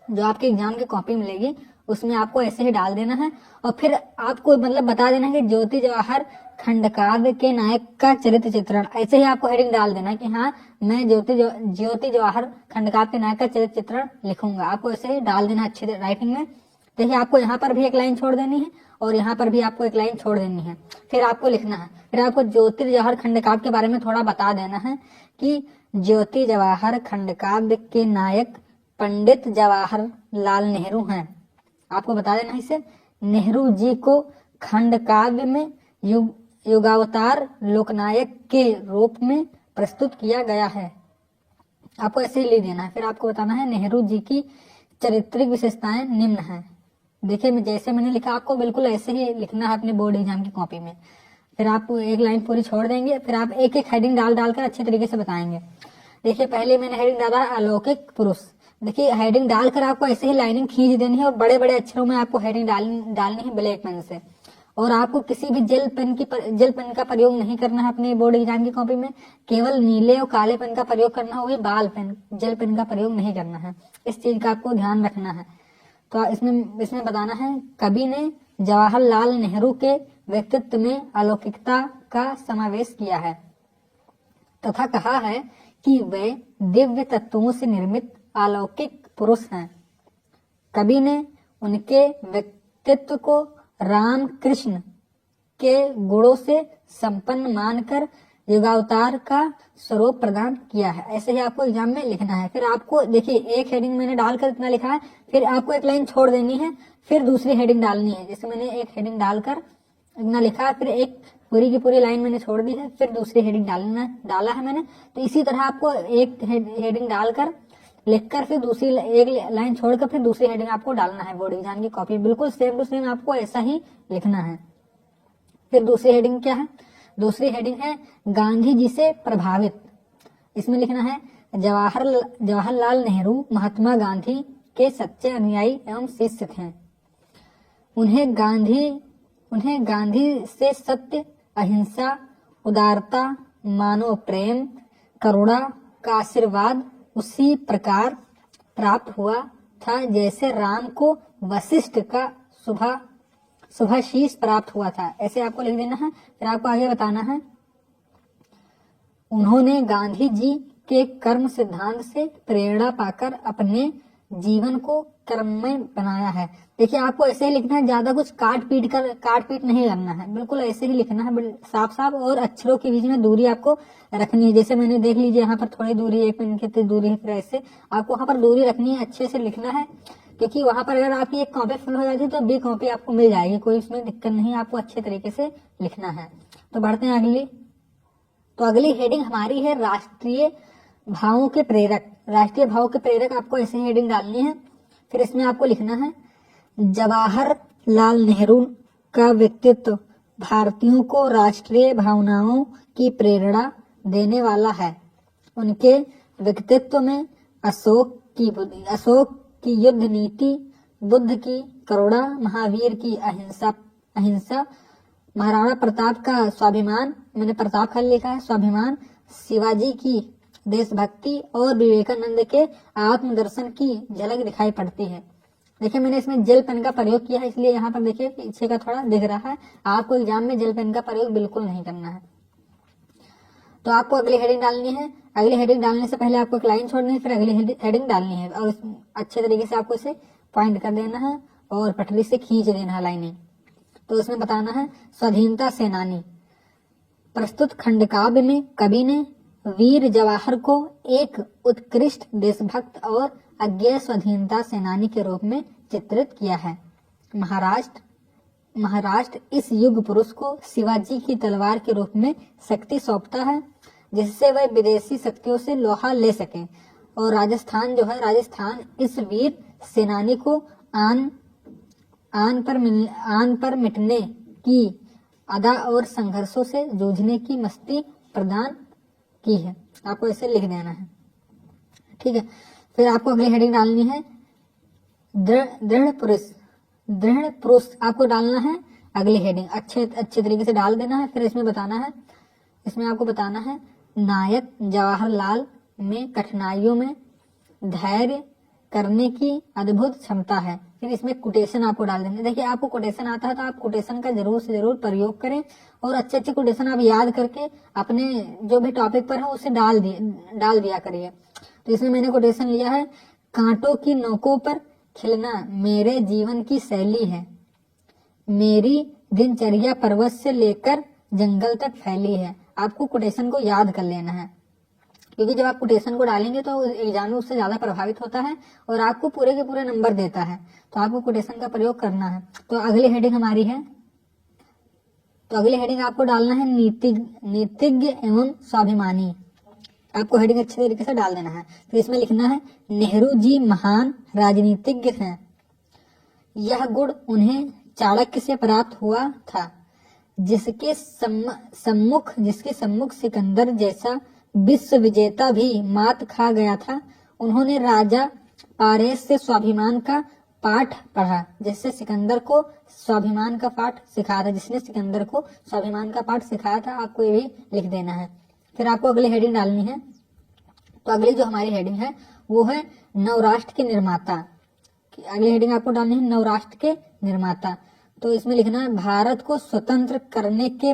जो आपके एग्जाम की कॉपी मिलेगी उसमें आपको ऐसे ही डाल देना है। और फिर आपको मतलब बता देना है कि ज्योति जवाहर खंडकाव्य के नायक का चरित्र चित्रण, ऐसे ही आपको हेडिंग डाल देना है कि हाँ मैं ज्योति जवाहर खंडकाव्य के नायक का चरित्र चित्रण लिखूंगा। आपको ऐसे ही डाल देना अच्छे राइटिंग में। देखिए आपको यहाँ पर भी एक लाइन छोड़ देनी है और यहाँ पर भी आपको एक लाइन छोड़ देनी है। फिर आपको लिखना है, फिर आपको ज्योति जवाहर खंडकाव्य के बारे में थोड़ा बता देना है कि ज्योति जवाहर खंडकाव्य के नायक पंडित जवाहरलाल नेहरू हैं। आपको बता देना इसे, नेहरू जी को खंडकाव्य में युगावतार लोकनायक के रूप में प्रस्तुत किया गया है। आपको ऐसे ही लिख देना है। फिर आपको बताना है नेहरू जी की चारित्रिक विशेषताएं निम्न हैं। देखिए मैं जैसे मैंने लिखा आपको बिल्कुल ऐसे ही लिखना है अपने बोर्ड एग्जाम की कॉपी में। फिर आप एक लाइन पूरी छोड़ देंगे, फिर आप एक एक हेडिंग डाल डालकर अच्छे तरीके से बताएंगे। देखिए पहले मैंने हेडिंग डाला अलौकिक पुरुष। देखिए हेडिंग डालकर आपको ऐसे ही लाइनिंग खींच देनी है और बड़े बड़े अक्षरों में आपको हेडिंग डालनी है ब्लैक पेन से। और आपको किसी भी जेल पेन का प्रयोग नहीं करना है अपने बोर्ड एग्जाम की कॉपी में, केवल नीले और काले पेन का प्रयोग करना है, वही बाल पेन, जेल पेन का प्रयोग नहीं करना है। इस चीज का आपको ध्यान रखना है। तो इसमें बताना है कवि ने जवाहरलाल नेहरू के व्यक्तित्व में अलौकिकता का समावेश किया है तथा कहा है कि वे दिव्य तत्वों से निर्मित अलौकिक पुरुष हैं। कवि ने उनके व्यक्तित्व को राम कृष्ण के गुणों से संपन्न मानकर युगावतार का स्वरूप प्रदान किया है। ऐसे ही आपको एग्जाम में लिखना है। फिर आपको देखिए एक हेडिंग मैंने डालकर इतना लिखा है, फिर आपको एक लाइन छोड़ देनी है, फिर दूसरी हेडिंग डालनी है। जैसे मैंने एक हेडिंग डालकर इतना लिखा है, फिर एक पूरी की पूरी लाइन मैंने छोड़ दी है, फिर दूसरी हेडिंग डाला है मैंने। तो इसी तरह आपको एक हेडिंग डालकर लिखकर फिर दूसरी एक लाइन छोड़कर फिर दूसरी हेडिंग आपको डालना है बोर्ड एग्जाम की कॉपी। बिल्कुल सेम टू सेम आपको ऐसा ही लिखना है। फिर दूसरी हेडिंग क्या है? दूसरी हेडिंग है गांधी जी से प्रभावित। इसमें लिखना है जवाहरलाल नेहरू महात्मा गांधी के सच्चे अनुयायी एवं शिष्य थे। उन्हें गांधी से सत्य, अहिंसा, उदारता, मानव प्रेम, करुणा का आशीर्वाद उसी प्रकार प्राप्त हुआ था जैसे राम को वशिष्ठ का शुभाशीष प्राप्त हुआ था। ऐसे आपको लिख देना है। फिर आपको आगे बताना है उन्होंने गांधी जी के कर्म सिद्धांत से प्रेरणा पाकर अपने जीवन को कर्ममय बनाया है। देखिए आपको ऐसे ही लिखना है, ज्यादा कुछ काट पीट नहीं करना है, बिल्कुल ऐसे ही लिखना है साफ साफ। और अक्षरों के बीच में दूरी आपको रखनी है। जैसे मैंने देख लीजिए यहाँ पर थोड़ी दूरी, 1 मिनट की दूरी है, फिर ऐसे आपको वहाँ पर दूरी रखनी है, अच्छे से लिखना है। क्योंकि वहां पर अगर आपकी एक कॉपी फुल हो जाती है तो बी कॉपी आपको मिल जाएगी, कोई इसमें दिक्कत नहीं, आपको अच्छे तरीके से लिखना है। तो बढ़ते हैं अगली। तो अगली हेडिंग हमारी है राष्ट्रीय भावों के प्रेरक। राष्ट्रीय भाव के प्रेरक आपको ऐसे हेडिंग डालनी है। फिर इसमें आपको लिखना है जवाहरलाल नेहरू का व्यक्तित्व भारतीयों को राष्ट्रीय भावनाओं की प्रेरणा देने वाला है। उनके व्यक्तित्व में अशोक की युद्ध नीति, बुद्ध की करुणा, महावीर की अहिंसा, महाराणा प्रताप का स्वाभिमान, मैंने प्रताप खाली लिखा है, स्वाभिमान, शिवाजी की देशभक्ति और विवेकानंद के आत्मदर्शन की झलक दिखाई पड़ती है। देखिए मैंने इसमें जेल पेन का प्रयोग किया है, इसलिए यहाँ पर देखिए पीछे का थोड़ा दिख रहा है। आपको एग्जाम में जेल पेन का प्रयोग बिल्कुल नहीं करना है। तो आपको अगली हेडिंग डालनी है। अगली हेडिंग डालने से पहले आपको एक लाइन छोड़नी है, फिर अगली हेडिंग डालनी है और अच्छे तरीके से आपको इसे पॉइंट कर देना है और पटरी से खींच देना है लाइनिंग। तो इसमें बताना है स्वाधीनता सेनानी। प्रस्तुत खंडकाव्य में कवि ने वीर जवाहर को एक उत्कृष्ट देशभक्त और अज्ञेय स्वाधीनता सेनानी के रूप में चित्रित किया है। महाराष्ट्र इस युग पुरुष को शिवाजी की तलवार के रूप में शक्ति सौंपता है, जिससे वह विदेशी शक्तियों से लोहा ले सके। और राजस्थान इस वीर सेनानी को आन पर मिटने की अदा और संघर्षों से जूझने की मस्ती प्रदान की है। आपको ऐसे लिख देना है, ठीक है। फिर आपको अगली हेडिंग डालनी है दृढ़ पुरुष आपको डालना है अगली हेडिंग, अच्छे तरीके से डाल देना है। फिर इसमें आपको बताना है नायक जवाहरलाल में कठिनाइयों में धैर्य करने की अद्भुत क्षमता है। फिर इसमें कोटेशन आपको डाल देना है। देखिए आपको कोटेशन आता है तो आप कोटेशन का जरूर से जरूर प्रयोग करें और अच्छे कोटेशन आप याद करके अपने जो भी टॉपिक पर है उसे डाल दिया करिए। तो इसमें मैंने कोटेशन लिया है, कांटों की नोकों पर खिलना मेरे जीवन की शैली है, मेरी दिनचर्या पर्वत से लेकर जंगल तक फैली है। आपको कोटेशन को याद कर लेना है, क्योंकि जब आप कोटेशन को डालेंगे तो एग्जाम में उससे ज्यादा प्रभावित होता है और आपको पूरे के पूरे नंबर देता है। तो आपको कोटेशन का प्रयोग करना है। तो अगली हेडिंग हमारी है, तो अगली हेडिंग आपको डालना है नीतिज्ञ एवं स्वाभिमानी। आपको हेडिंग अच्छे तरीके से डाल देना है। फिर इसमें लिखना है नेहरू जी महान राजनीतिज्ञ हैं, यह गुण उन्हें चाणक्य से प्राप्त हुआ था, जिसके सम्मुख सिकंदर जैसा विश्व विजेता भी मात खा गया था। उन्होंने राजा पारेस से स्वाभिमान का पाठ पढ़ा, जिससे सिकंदर को स्वाभिमान का पाठ सिखाया था, जिसने सिकंदर को स्वाभिमान का पाठ सिखाया था। आपको ये भी लिख देना है। फिर आपको अगली हेडिंग डालनी है। तो अगली जो हमारी हेडिंग है वो है नवराष्ट्र के निर्माता। अगली हेडिंग आपको डालनी है नवराष्ट्र के निर्माता। तो इसमें लिखना है भारत को स्वतंत्र करने के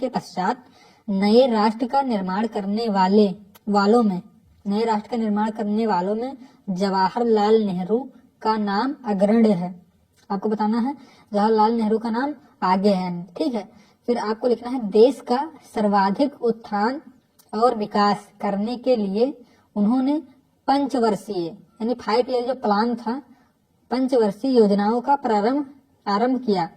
पश्चात नए राष्ट्र का निर्माण करने वालों में जवाहरलाल नेहरू का नाम अग्रणी है। आपको बताना है जवाहरलाल नेहरू का नाम आगे है, ठीक है। फिर आपको लिखना है देश का सर्वाधिक उत्थान और विकास करने के लिए उन्होंने पंचवर्षीय यानी 5 ईयर जो प्लान था, पंचवर्षीय योजनाओं का आरंभ किया।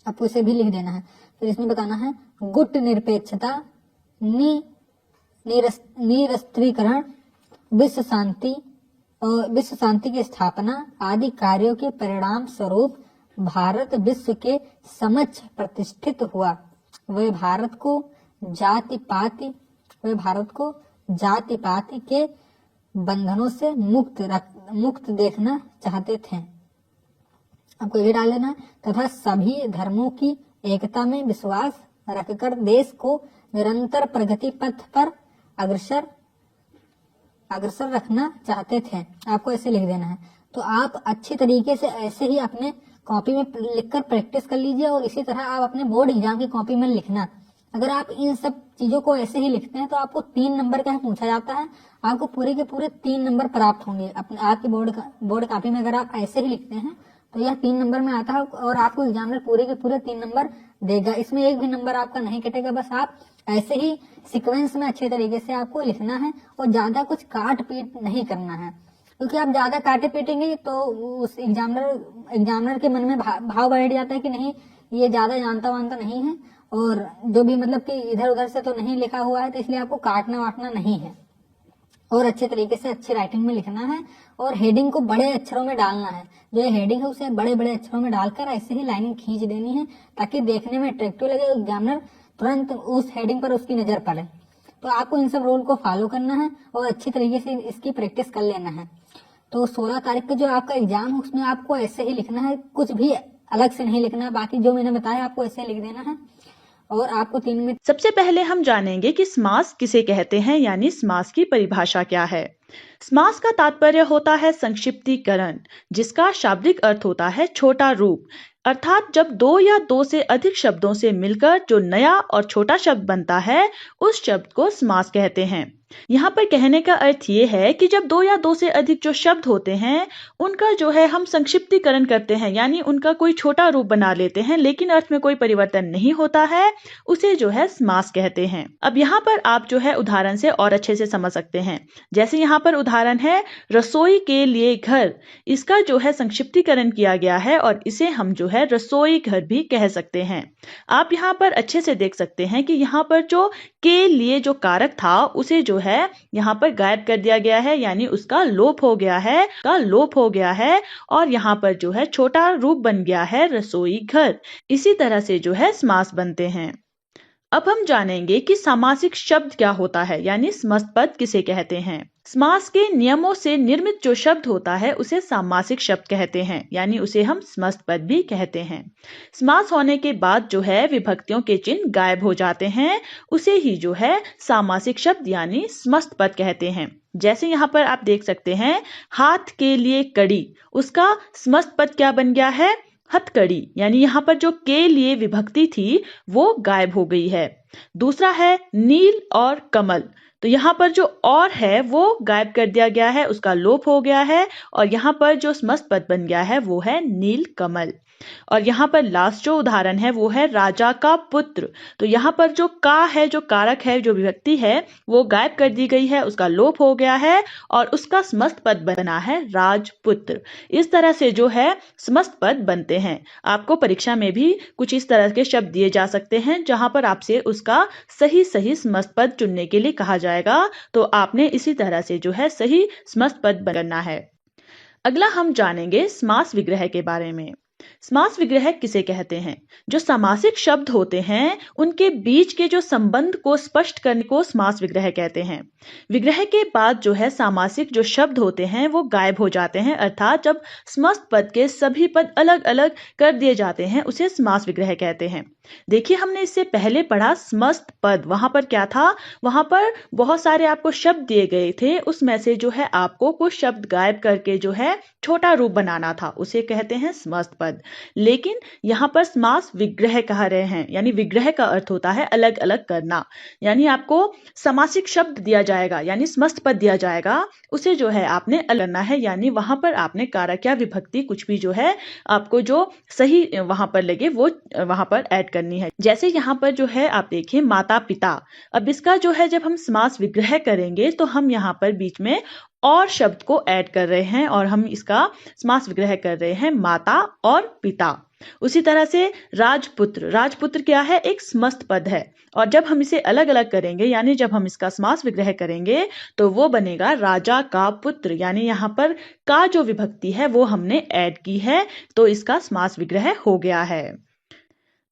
आपको इसे भी लिख देना है। फिर इसमें बताना है गुट निरपेक्षता, निरस्त्रीकरण, विश्व शांति की स्थापना आदि कार्यों के परिणाम स्वरूप भारत विश्व के समक्ष प्रतिष्ठित हुआ। वे भारत को जाति पाति के बंधनों से मुक्त देखना चाहते थे। आपको ये डाल देना तथा सभी धर्मों की एकता में विश्वास रखकर देश को निरंतर प्रगति पथ पर अग्रसर रखना चाहते थे। आपको ऐसे लिख देना है। तो आप अच्छी तरीके से ऐसे ही अपने कॉपी में लिखकर प्रैक्टिस कर लीजिए और इसी तरह आप अपने बोर्ड एग्जाम की कॉपी में लिखना। अगर आप इन सब चीजों को ऐसे ही लिखते हैं तो आपको 3 नंबर का पूछा जाता है, आपको पूरे के पूरे 3 नंबर प्राप्त होंगे। अपने आपकी बोर्ड कॉपी में अगर आप ऐसे ही लिखते हैं तो यह 3 नंबर में आता है और आपको एग्जामिनर पूरे के पूरे 3 नंबर देगा। इसमें एक भी नंबर आपका नहीं कटेगा। बस आप ऐसे ही सीक्वेंस में अच्छे तरीके से आपको लिखना है और ज्यादा कुछ काट पीट नहीं करना है, क्योंकि आप ज्यादा काटे पीटेंगे तो उस एग्जामिनर के मन में भाव बैठ जाता है कि नहीं ये ज्यादा जानता वानता नहीं है और जो भी मतलब कि इधर उधर से तो नहीं लिखा हुआ है, तो इसलिए आपको काटना वाटना नहीं है और अच्छे तरीके से अच्छी राइटिंग में लिखना है और हेडिंग को बड़े अक्षरों में डालना है। जो ये हेडिंग है उसे बड़े बड़े अक्षरों में डालकर ऐसे ही लाइनिंग खींच देनी है ताकि देखने में अट्रैक्टिव लगे, एग्जामिनर तुरंत उस हेडिंग पर उसकी नजर पड़े। तो आपको इन सब रूल को फॉलो करना है और अच्छी तरीके से इसकी प्रैक्टिस कर लेना है। तो 16 तारीख का जो आपका एग्जाम है उसमें आपको ऐसे ही लिखना है, कुछ भी अलग से नहीं लिखना है। बाकी जो मैंने बताया आपको ऐसे लिख देना है और आपको 3 मिनट। सबसे पहले हम जानेंगे कि समास किसे कहते हैं, यानी समास की परिभाषा क्या है। समास का तात्पर्य होता है संक्षिप्तीकरण, जिसका शाब्दिक अर्थ होता है छोटा रूप, अर्थात जब 2 या 2 से अधिक शब्दों से मिलकर जो नया और छोटा शब्द बनता है उस शब्द को समास कहते हैं। यहाँ पर कहने का अर्थ ये है कि जब 2 या 2 से अधिक जो शब्द होते हैं उनका जो है हम संक्षिप्तीकरण करते हैं, यानी उनका कोई छोटा रूप बना लेते हैं लेकिन अर्थ में कोई परिवर्तन नहीं होता है, उसे जो है समास कहते हैं। अब यहाँ पर आप जो है उदाहरण से और अच्छे से समझ सकते हैं। जैसे यहाँ पर उदाहरण है रसोई के लिए घर, इसका जो है संक्षिप्तीकरण किया गया है और इसे हम जो है रसोई घर भी कह सकते हैं। आप यहाँ पर अच्छे से देख सकते हैं कि यहाँ पर जो के लिए जो कारक था उसे जो है यहाँ पर गायब कर दिया गया है, यानी उसका लोप हो गया है और यहाँ पर जो है छोटा रूप बन गया है रसोई घर। इसी तरह से जो है समास बनते हैं। अब हम जानेंगे कि सामासिक शब्द क्या होता है, यानी समस्त पद किसे कहते हैं। समास के नियमों से निर्मित जो शब्द होता है उसे सामासिक शब्द कहते हैं, यानी उसे हम समस्त पद भी कहते हैं। समास होने के बाद जो है विभक्तियों के चिन्ह गायब हो जाते हैं, उसे ही जो है सामासिक शब्द यानी समस्त पद कहते हैं। जैसे यहाँ पर आप देख सकते हैं, हाथ के लिए कड़ी, उसका समस्त पद क्या बन गया है, हथकड़ी, यानी यहाँ पर जो के लिए विभक्ति थी वो गायब हो गई है। दूसरा है नील और कमल, तो यहाँ पर जो और है वो गायब कर दिया गया है, उसका लोप हो गया है, और यहाँ पर जो समस्त पद बन गया है वो है नील कमल। और यहाँ पर लास्ट जो उदाहरण है वो है राजा का पुत्र, तो यहाँ पर जो का है, जो कारक है, जो विभक्ति है वो गायब कर दी गई है, उसका लोप हो गया है, और उसका समस्त पद बना है राजपुत्र। इस तरह से जो है समस्त पद बनते हैं। आपको परीक्षा में भी कुछ इस तरह के शब्द दिए जा सकते हैं जहां पर आपसे उसका सही समस्त पद चुनने के लिए कहा जाएगा, तो आपने इसी तरह से जो है सही समस्त पद बनाना है। अगला हम जानेंगे समास विग्रह के बारे में। समास विग्रह किसे कहते हैं? जो सामासिक शब्द होते हैं उनके बीच के जो संबंध को स्पष्ट करने को समास विग्रह कहते हैं। विग्रह के बाद जो है सामासिक जो शब्द होते हैं वो गायब हो जाते हैं, अर्थात जब समस्त पद के सभी पद अलग अलग कर दिए जाते हैं उसे समास विग्रह कहते हैं। देखिए, हमने इससे पहले पढ़ा समस्त पद, वहां पर क्या था, वहां पर बहुत सारे आपको शब्द दिए गए थे, उसमें से जो है आपको कुछ शब्द गायब करके जो है छोटा रूप बनाना था, उसे कहते हैं समस्त पद। लेकिन यहाँ पर समास विग्रह कह रहे हैं, यानी विग्रह का अर्थ होता है अलग अलग करना, यानी आपको समासिक शब्द दिया जाएगा यानी समस्त पद दिया जाएगा, उसे जो है आपने अलग करना है, यानी वहां पर आपने कारक या विभक्ति कुछ भी जो है आपको जो सही वहां पर लगे वो वहां पर ऐड करनी है। जैसे यहाँ पर जो है आप देखिए माता पिता, अब इसका जो है जब हम समास विग्रह करेंगे तो हम यहाँ पर बीच में और शब्द को ऐड कर रहे हैं और हम इसका समास विग्रह कर रहे हैं माता और पिता। उसी तरह से राजपुत्र, राजपुत्र क्या है, एक समस्त पद है, और जब हम इसे अलग अलग करेंगे यानी जब हम इसका समास विग्रह करेंगे तो वो बनेगा राजा का पुत्र, यानी यहाँ पर का जो विभक्ति है वो हमने ऐड की है, तो इसका समास विग्रह हो गया है।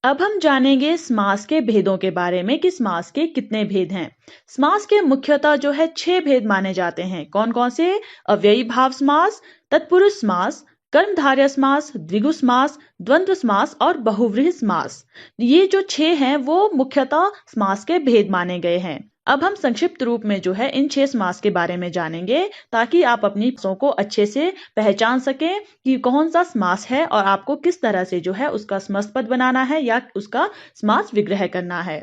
अब हम जानेंगे समास के भेदों के बारे में कि समास के कितने भेद हैं। समास के मुख्यतः जो है 6 भेद माने जाते हैं। कौन कौन से? अव्ययी भाव समास, तत्पुरुष समास, कर्मधारय समास, द्विगु समास, द्वंद्व समास और बहुव्रीहि समास। ये जो 6 हैं वो मुख्यतः समास के भेद माने गए हैं। अब हम संक्षिप्त रूप में जो है इन 6 समास के बारे में जानेंगे ताकि आप अपनी समासों को अच्छे से पहचान सकें कि कौन सा समास है और आपको किस तरह से जो है उसका समस्त पद बनाना है या उसका समास विग्रह करना है।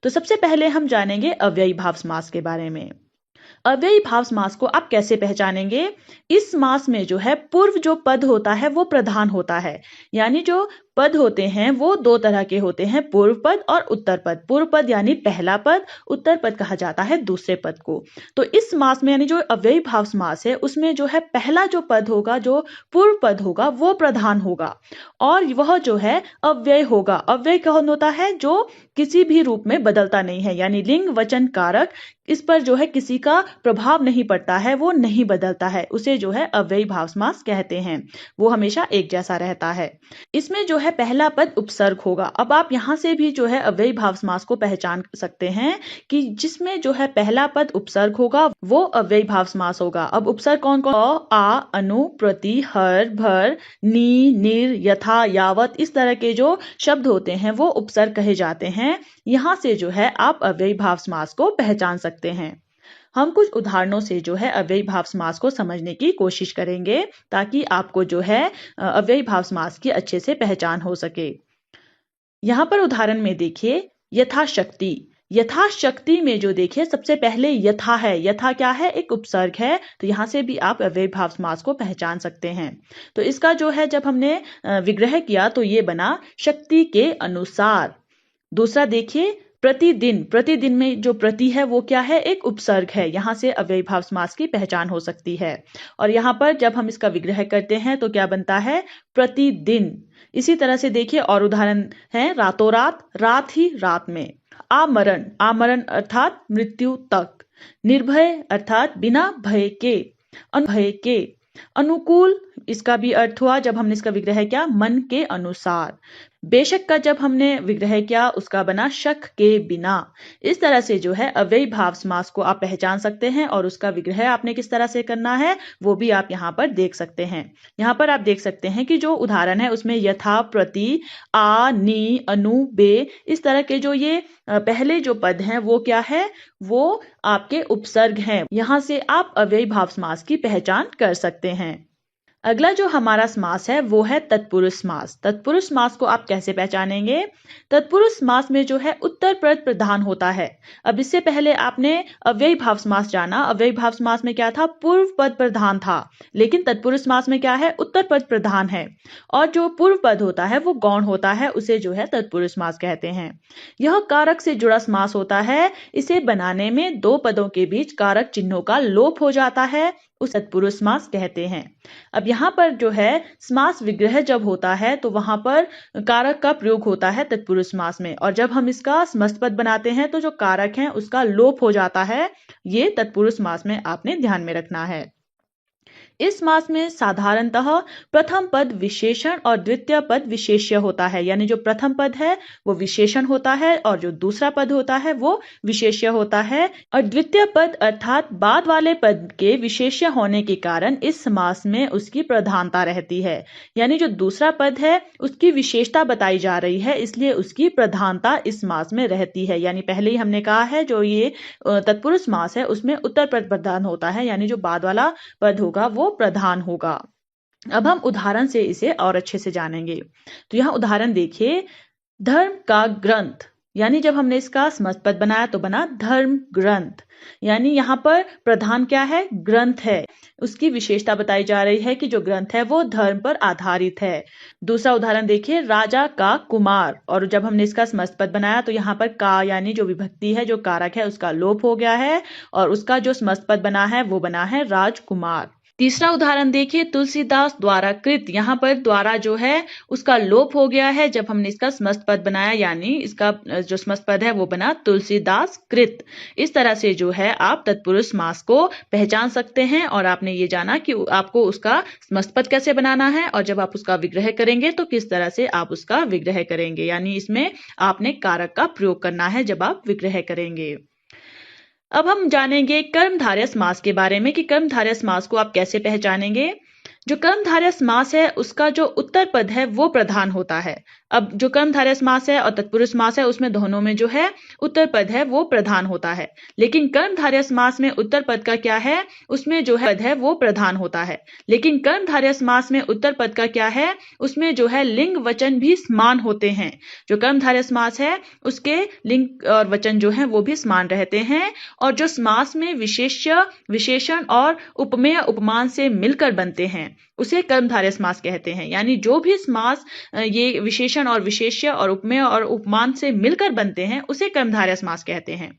तो सबसे पहले हम जानेंगे अव्ययी भाव समास के बारे में। अव्ययी भाव समास को आप कैसे पहचानेंगे? इस समास में जो है पूर्व जो पद होता है वो प्रधान होता है, यानी जो पद होते हैं वो 2 तरह के होते हैं, पूर्व पद और उत्तर पद। पूर्व पद यानी पहला पद, उत्तर पद कहा जाता है दूसरे पद को। तो इस समास में यानी जो अव्ययी भाव समास है उसमें जो है पहला जो पद होगा, जो पूर्व पद होगा वो प्रधान होगा और वह जो है अव्यय होगा। अव्यय कौन होता है? जो किसी भी रूप में बदलता नहीं है, यानी लिंग वचन कारक इस पर जो है किसी का प्रभाव नहीं पड़ता है, वो नहीं बदलता है, उसे जो है अव्ययी भाव समास कहते हैं। वो हमेशा एक जैसा रहता है। इसमें जो है पहला पद उपसर्ग होगा। अब आप यहां से भी जो है अव्ययी भाव समास को पहचान सकते हैं कि जिसमें जो है पहला पद उपसर्ग होगा वो अव्ययी भाव समास होगा। अब उपसर्ग कौन कौन? आ, अनु, प्रति, हर, भर, नी, निर, यथा, यावत, इस तरह के जो शब्द होते हैं वो उपसर्ग कहे जाते हैं। यहां से जो है आप अव्ययी भाव समास को पहचान सकते हैं। हम कुछ उदाहरणों से जो है अव्ययी भाव समास को समझने की कोशिश करेंगे ताकि आपको जो है अव्ययी भाव समास की अच्छे से पहचान हो सके। यहाँ पर उदाहरण में देखिए यथाशक्ति। यथाशक्ति में जो देखिए सबसे पहले यथा है। यथा क्या है? एक उपसर्ग है, तो यहाँ से भी आप अव्ययी भाव समास को पहचान सकते हैं। तो इसका जो है जब हमने विग्रह किया तो ये बना शक्ति के अनुसार। दूसरा देखिए प्रतिदिन। प्रतिदिन में जो प्रति है वो क्या है? एक उपसर्ग है, यहाँ से अव्ययी भाव समास की पहचान हो सकती है। और यहाँ पर जब हम इसका विग्रह करते हैं तो क्या बनता है? प्रतिदिन। इसी तरह से देखिए और उदाहरण है रातों रात, रात ही रात में। आमरण, आमरण अर्थात मृत्यु तक। निर्भय अर्थात बिना भय के, अनुभय के। अनुकूल, इसका भी अर्थ हुआ जब हमने इसका विग्रह किया मन के अनुसार। बेशक का जब हमने विग्रह किया उसका बना शक के बिना। इस तरह से जो है अव्ययी भाव समास को आप पहचान सकते हैं और उसका विग्रह आपने किस तरह से करना है वो भी आप यहाँ पर देख सकते हैं। यहाँ पर आप देख सकते हैं कि जो उदाहरण है उसमें यथा, प्रति, आ, नी, अनु, बे, इस तरह के जो ये पहले जो पद हैं वो क्या है, वो आपके उपसर्ग हैं। यहाँ से आप अव्ययी भाव समास की पहचान कर सकते हैं। अगला जो हमारा समास है वो है तत्पुरुष समास। तत्पुरुष समास को आप कैसे पहचानेंगे? तत्पुरुष समास में जो है उत्तर पद प्रधान होता है। अब इससे पहले आपने अव्ययी भाव समास जाना। अव्ययी भाव समास में क्या था? पूर्व पद प्रधान था। लेकिन तत्पुरुष समास में क्या है? उत्तर पद प्रधान है और जो पूर्व पद होता है वो गौण होता है, उसे जो है तत्पुरुष समास कहते हैं। यह कारक से जुड़ा समास होता है। इसे बनाने में दो पदों के बीच कारक चिन्हों का लोप हो जाता है, उस तत्पुरुष समास कहते हैं। अब यहाँ पर जो है समास विग्रह जब होता है तो वहां पर कारक का प्रयोग होता है तत्पुरुष समास में, और जब हम इसका समस्त पद बनाते हैं तो जो कारक है उसका लोप हो जाता है। ये तत्पुरुष समास में आपने ध्यान में रखना है। इस समास में साधारणतः प्रथम पद विशेषण और द्वितीय पद विशेष्य होता है, यानी जो प्रथम पद है वो विशेषण होता है और जो दूसरा पद होता है वो विशेष्य होता है। और द्वितीय पद अर्थात बाद वाले पद के विशेष्य होने के कारण इस समास में उसकी प्रधानता रहती है, यानी जो दूसरा पद है उसकी विशेषता बताई जा रही है, इसलिए उसकी प्रधानता इस समास में रहती है। यानी पहले ही हमने कहा है जो ये तत्पुरुष समास है उसमें उत्तर पद प्रधान होता है, यानी जो बाद वाला पद होगा वो प्रधान होगा। अब हम उदाहरण से इसे और अच्छे से जानेंगे। तो यहाँ उदाहरण देखिए, धर्म का ग्रंथ, यानी जब हमने इसका समस्त पद बनाया तो बना धर्म ग्रंथ, यानी यहाँ पर प्रधान क्या है? ग्रंथ है। उसकी विशेषता बताई जा रही है कि जो ग्रंथ है वो धर्म पर आधारित है। दूसरा उदाहरण देखिए, राजा का कुमार, और जब हमने इसका समस्त पद बनाया तो यहाँ पर का यानी जो विभक्ति है, जो कारक है, उसका लोप हो गया है और उसका जो समस्त पद बना है वो बना है राजकुमार। तीसरा उदाहरण देखिए, तुलसीदास द्वारा कृत, यहाँ पर द्वारा जो है उसका लोप हो गया है जब हमने इसका समस्त पद बनाया, यानी इसका जो समस्त पद है वो बना तुलसीदास कृत। इस तरह से जो है आप तत्पुरुष समास को पहचान सकते हैं और आपने ये जाना कि आपको उसका समस्त पद कैसे बनाना है और जब आप उसका विग्रह करेंगे तो किस तरह से आप उसका विग्रह करेंगे, यानी इसमें आपने कारक का प्रयोग करना है जब आप विग्रह करेंगे। अब हम जानेंगे कर्मधारय समास के बारे में कि कर्मधारय समास को आप कैसे पहचानेंगे। जो कर्मधारय समास है उसका जो उत्तर पद है वो प्रधान होता है। अब जो कर्मधारय समास है और तत्पुरुष समास है उसमें दोनों में जो है उत्तर पद है वो प्रधान होता है, लेकिन कर्मधारय समास में उत्तर पद का क्या है? उसमें जो है पद है वो प्रधान होता है, लेकिन कर्मधारय समास में उत्तर पद का क्या है? उसमें जो है लिंग वचन भी समान होते हैं। जो कर्मधारय समास है उसके लिंग और वचन जो है वो भी समान रहते हैं, और जो समास में विशेष्य, विशेषण और उपमेय उपमान से मिलकर बनते हैं उसे कर्मधारय समास कहते हैं। यानी जो भी समास ये विशेषण और विशेष्य और उपमेय और उपमान से मिलकर बनते हैं उसे कर्मधारय समास कहते हैं।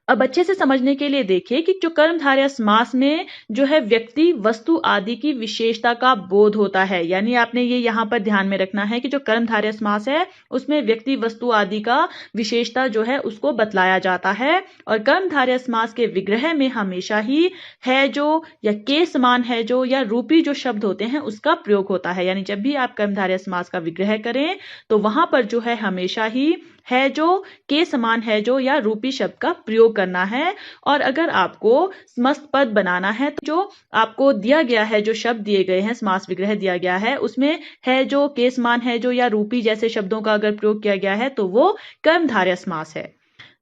अब अच्छे से समझने के लिए देखिए कि जो कर्मधारय समास में जो है व्यक्ति, वस्तु आदि की विशेषता का बोध होता है, यानी आपने ये यहाँ पर ध्यान में रखना है कि जो कर्मधारय समास है उसमें व्यक्ति, वस्तु आदि का विशेषता जो है उसको बतलाया जाता है, और कर्मधारय समास के विग्रह में हमेशा ही है जो या के समान है जो या रूपी जो शब्द होते हैं उसका प्रयोग होता है। यानी जब भी आप कर्मधारय समास का विग्रह करें तो वहां पर जो है हमेशा ही है जो, के समान है जो या रूपी शब्द का प्रयोग करना है। और अगर आपको समस्त पद बनाना है तो जो आपको दिया गया है, जो शब्द दिए गए हैं, समास विग्रह दिया गया है, उसमें है जो, के समान है जो या रूपी जैसे शब्दों का अगर प्रयोग किया गया है तो वो कर्मधारय समास है।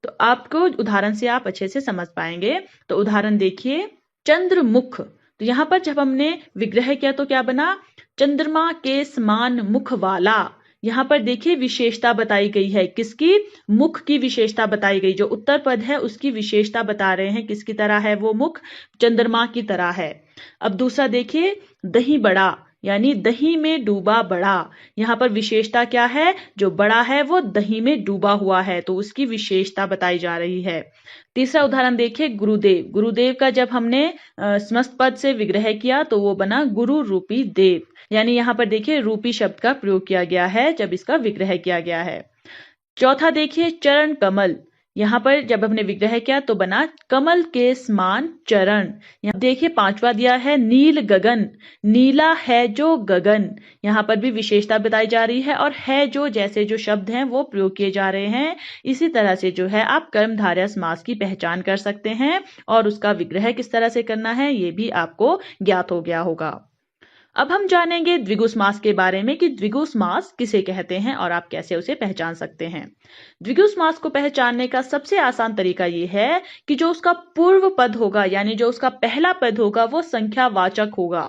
तो आपको उदाहरण से आप अच्छे से समझ पाएंगे। तो उदाहरण देखिए, चंद्रमुख, तो यहाँ पर जब हमने विग्रह किया तो क्या बना? चंद्रमा के समान मुख वाला। यहाँ पर देखिए विशेषता बताई गई है, किसकी? मुख की विशेषता बताई गई। जो उत्तर पद है उसकी विशेषता बता रहे हैं किसकी तरह है वो मुख? चंद्रमा की तरह है। अब दूसरा देखिए, दही बड़ा, यानी दही में डूबा बड़ा। यहाँ पर विशेषता क्या है? जो बड़ा है वो दही में डूबा हुआ है, तो उसकी विशेषता बताई जा रही है। तीसरा उदाहरण देखिए, गुरुदेव। गुरुदेव का जब हमने समस्त पद से विग्रह किया तो वो बना गुरु रूपी देव, यानी यहाँ पर देखिए रूपी शब्द का प्रयोग किया गया है जब इसका विग्रह किया गया है। चौथा देखिए, चरण कमल, यहाँ पर जब हमने विग्रह किया तो बना कमल के समान चरण। यहाँ देखिए पांचवा दिया है नील गगन, नीला है जो गगन। यहाँ पर भी विशेषता बताई जा रही है और है जो जैसे जो शब्द हैं वो प्रयोग किए जा रहे हैं। इसी तरह से जो है आप कर्मधारय समास की पहचान कर सकते हैं और उसका विग्रह किस तरह से करना है ये भी आपको ज्ञात हो गया होगा। अब हम जानेंगे द्विगु समास के बारे में कि द्विगु समास किसे कहते हैं और आप कैसे उसे पहचान सकते हैं। द्विगु समास को पहचानने का सबसे आसान तरीका ये है कि जो उसका पूर्व पद होगा यानी जो उसका पहला पद होगा वो संख्यावाचक होगा।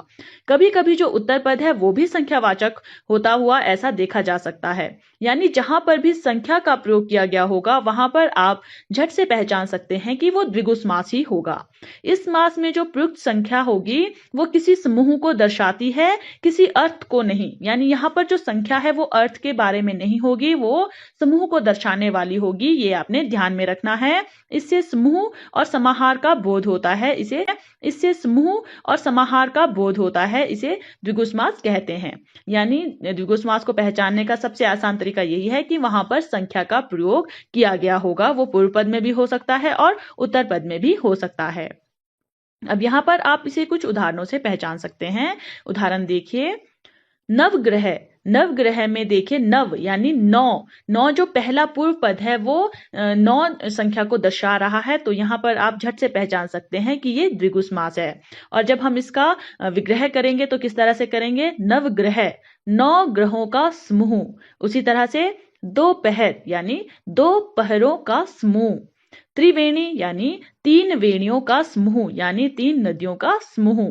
कभी कभी जो उत्तर पद है वो भी संख्यावाचक होता हुआ ऐसा देखा जा सकता है, यानी जहां पर भी संख्या का प्रयोग किया गया होगा वहां पर आप झट से पहचान सकते हैं कि वो द्विगु समास ही होगा। इस समास में जो प्रयुक्त संख्या होगी वो किसी समूह को दर्शाती है, किसी अर्थ को नहीं। यानी यहाँ पर जो संख्या है वो अर्थ के बारे में नहीं होगी, वो समूह को दर्शाने वाली होगी। ये आपने ध्यान में रखना है। इससे समूह और समाहार का बोध होता है, इससे समूह और समाहार का बोध होता है, इसे द्विगु समास कहते हैं। यानी द्विगु समास को पहचानने का सबसे आसान तरीका यही है कि वहां पर संख्या का प्रयोग किया गया होगा। वो पूर्व पद में भी हो सकता है और उत्तर पद में भी हो सकता है। अब यहाँ पर आप इसे कुछ उदाहरणों से पहचान सकते हैं। उदाहरण देखिए, नवग्रह। नवग्रह में देखिए नव यानी नौ, नौ जो पहला पूर्व पद है वो 9 संख्या को दर्शा रहा है, तो यहाँ पर आप झट से पहचान सकते हैं कि ये द्विगु समास है। और जब हम इसका विग्रह करेंगे तो किस तरह से करेंगे, नवग्रह 9 ग्रहों का समूह। उसी तरह से दोपहर यानी 2 पहरों का समूह। त्रिवेणी यानी 3 वेणियों का समूह यानी 3 नदियों का समूह।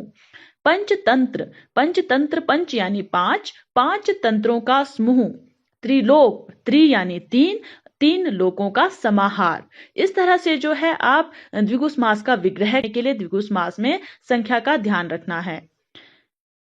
पंचतंत्र, पंचतंत्र पंच यानी 5 तंत्रों का समूह। त्रिलोक, त्रि यानी 3 लोकों का समाहार। इस तरह से जो है आप द्विगु समास का विग्रह के लिए द्विगु समास में संख्या का ध्यान रखना है।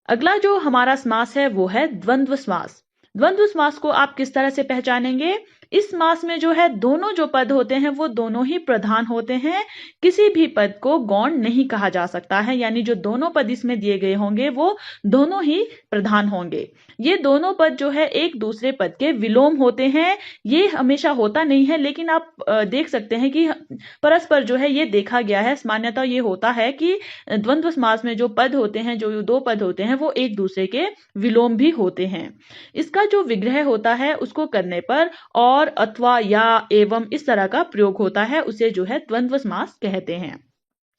अगला जो हमारा समास है वो है द्वंद्व समास। द्वंद्व समास को आप किस तरह से पहचानेंगे, इस समास में जो है दोनों जो पद होते हैं वो दोनों ही प्रधान होते हैं। किसी भी पद को गौण नहीं कहा जा सकता है, यानी जो दोनों पद इसमें दिए गए होंगे वो दोनों ही प्रधान होंगे। ये दोनों पद जो है एक दूसरे पद के विलोम होते हैं। ये हमेशा होता नहीं है, लेकिन आप देख सकते हैं कि परस्पर जो है ये देखा गया है। सामान्यतः ये होता है कि द्वंद्व समास में जो पद होते हैं, जो 2 पद होते हैं वो एक दूसरे के विलोम भी होते हैं। इसका जो विग्रह होता है उसको करने पर और, अथवा, या, एवं इस तरह का प्रयोग होता है, उसे जो है द्वंद्व समास कहते हैं।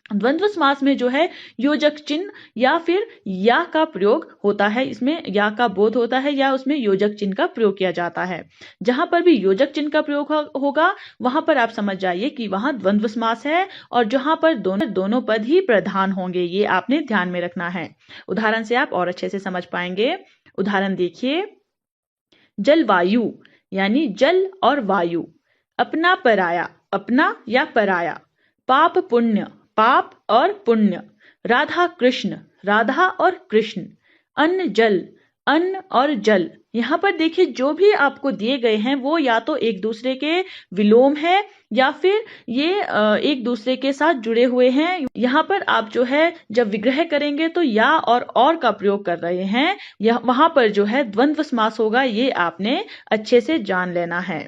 द्वंद्व समास में जो है योजक चिन्ह या फिर या का प्रयोग होता है। इसमें या का बोध होता है या उसमें योजक चिन्ह का प्रयोग किया जाता है। जहां पर भी योजक चिन्ह का प्रयोग होगा वहां पर आप समझ जाइए कि वहां द्वंद्व समास है, और जहां पर दोनों पद ही प्रधान होंगे, ये आपने ध्यान में रखना है। उदाहरण से आप और अच्छे से समझ पाएंगे। उदाहरण देखिए, जलवायु यानी जल और वायु। अपना पराया, अपना या पराया। पाप पुण्य, पाप और पुण्य। राधा कृष्ण, राधा और कृष्ण। अन्न जल, अन्न और जल। यहाँ पर देखिए जो भी आपको दिए गए हैं वो या तो एक दूसरे के विलोम है या फिर ये एक दूसरे के साथ जुड़े हुए हैं। यहाँ पर आप जो है जब विग्रह करेंगे तो या और का प्रयोग कर रहे हैं, वहां पर जो है द्वंद्व समास होगा, ये आपने अच्छे से जान लेना है।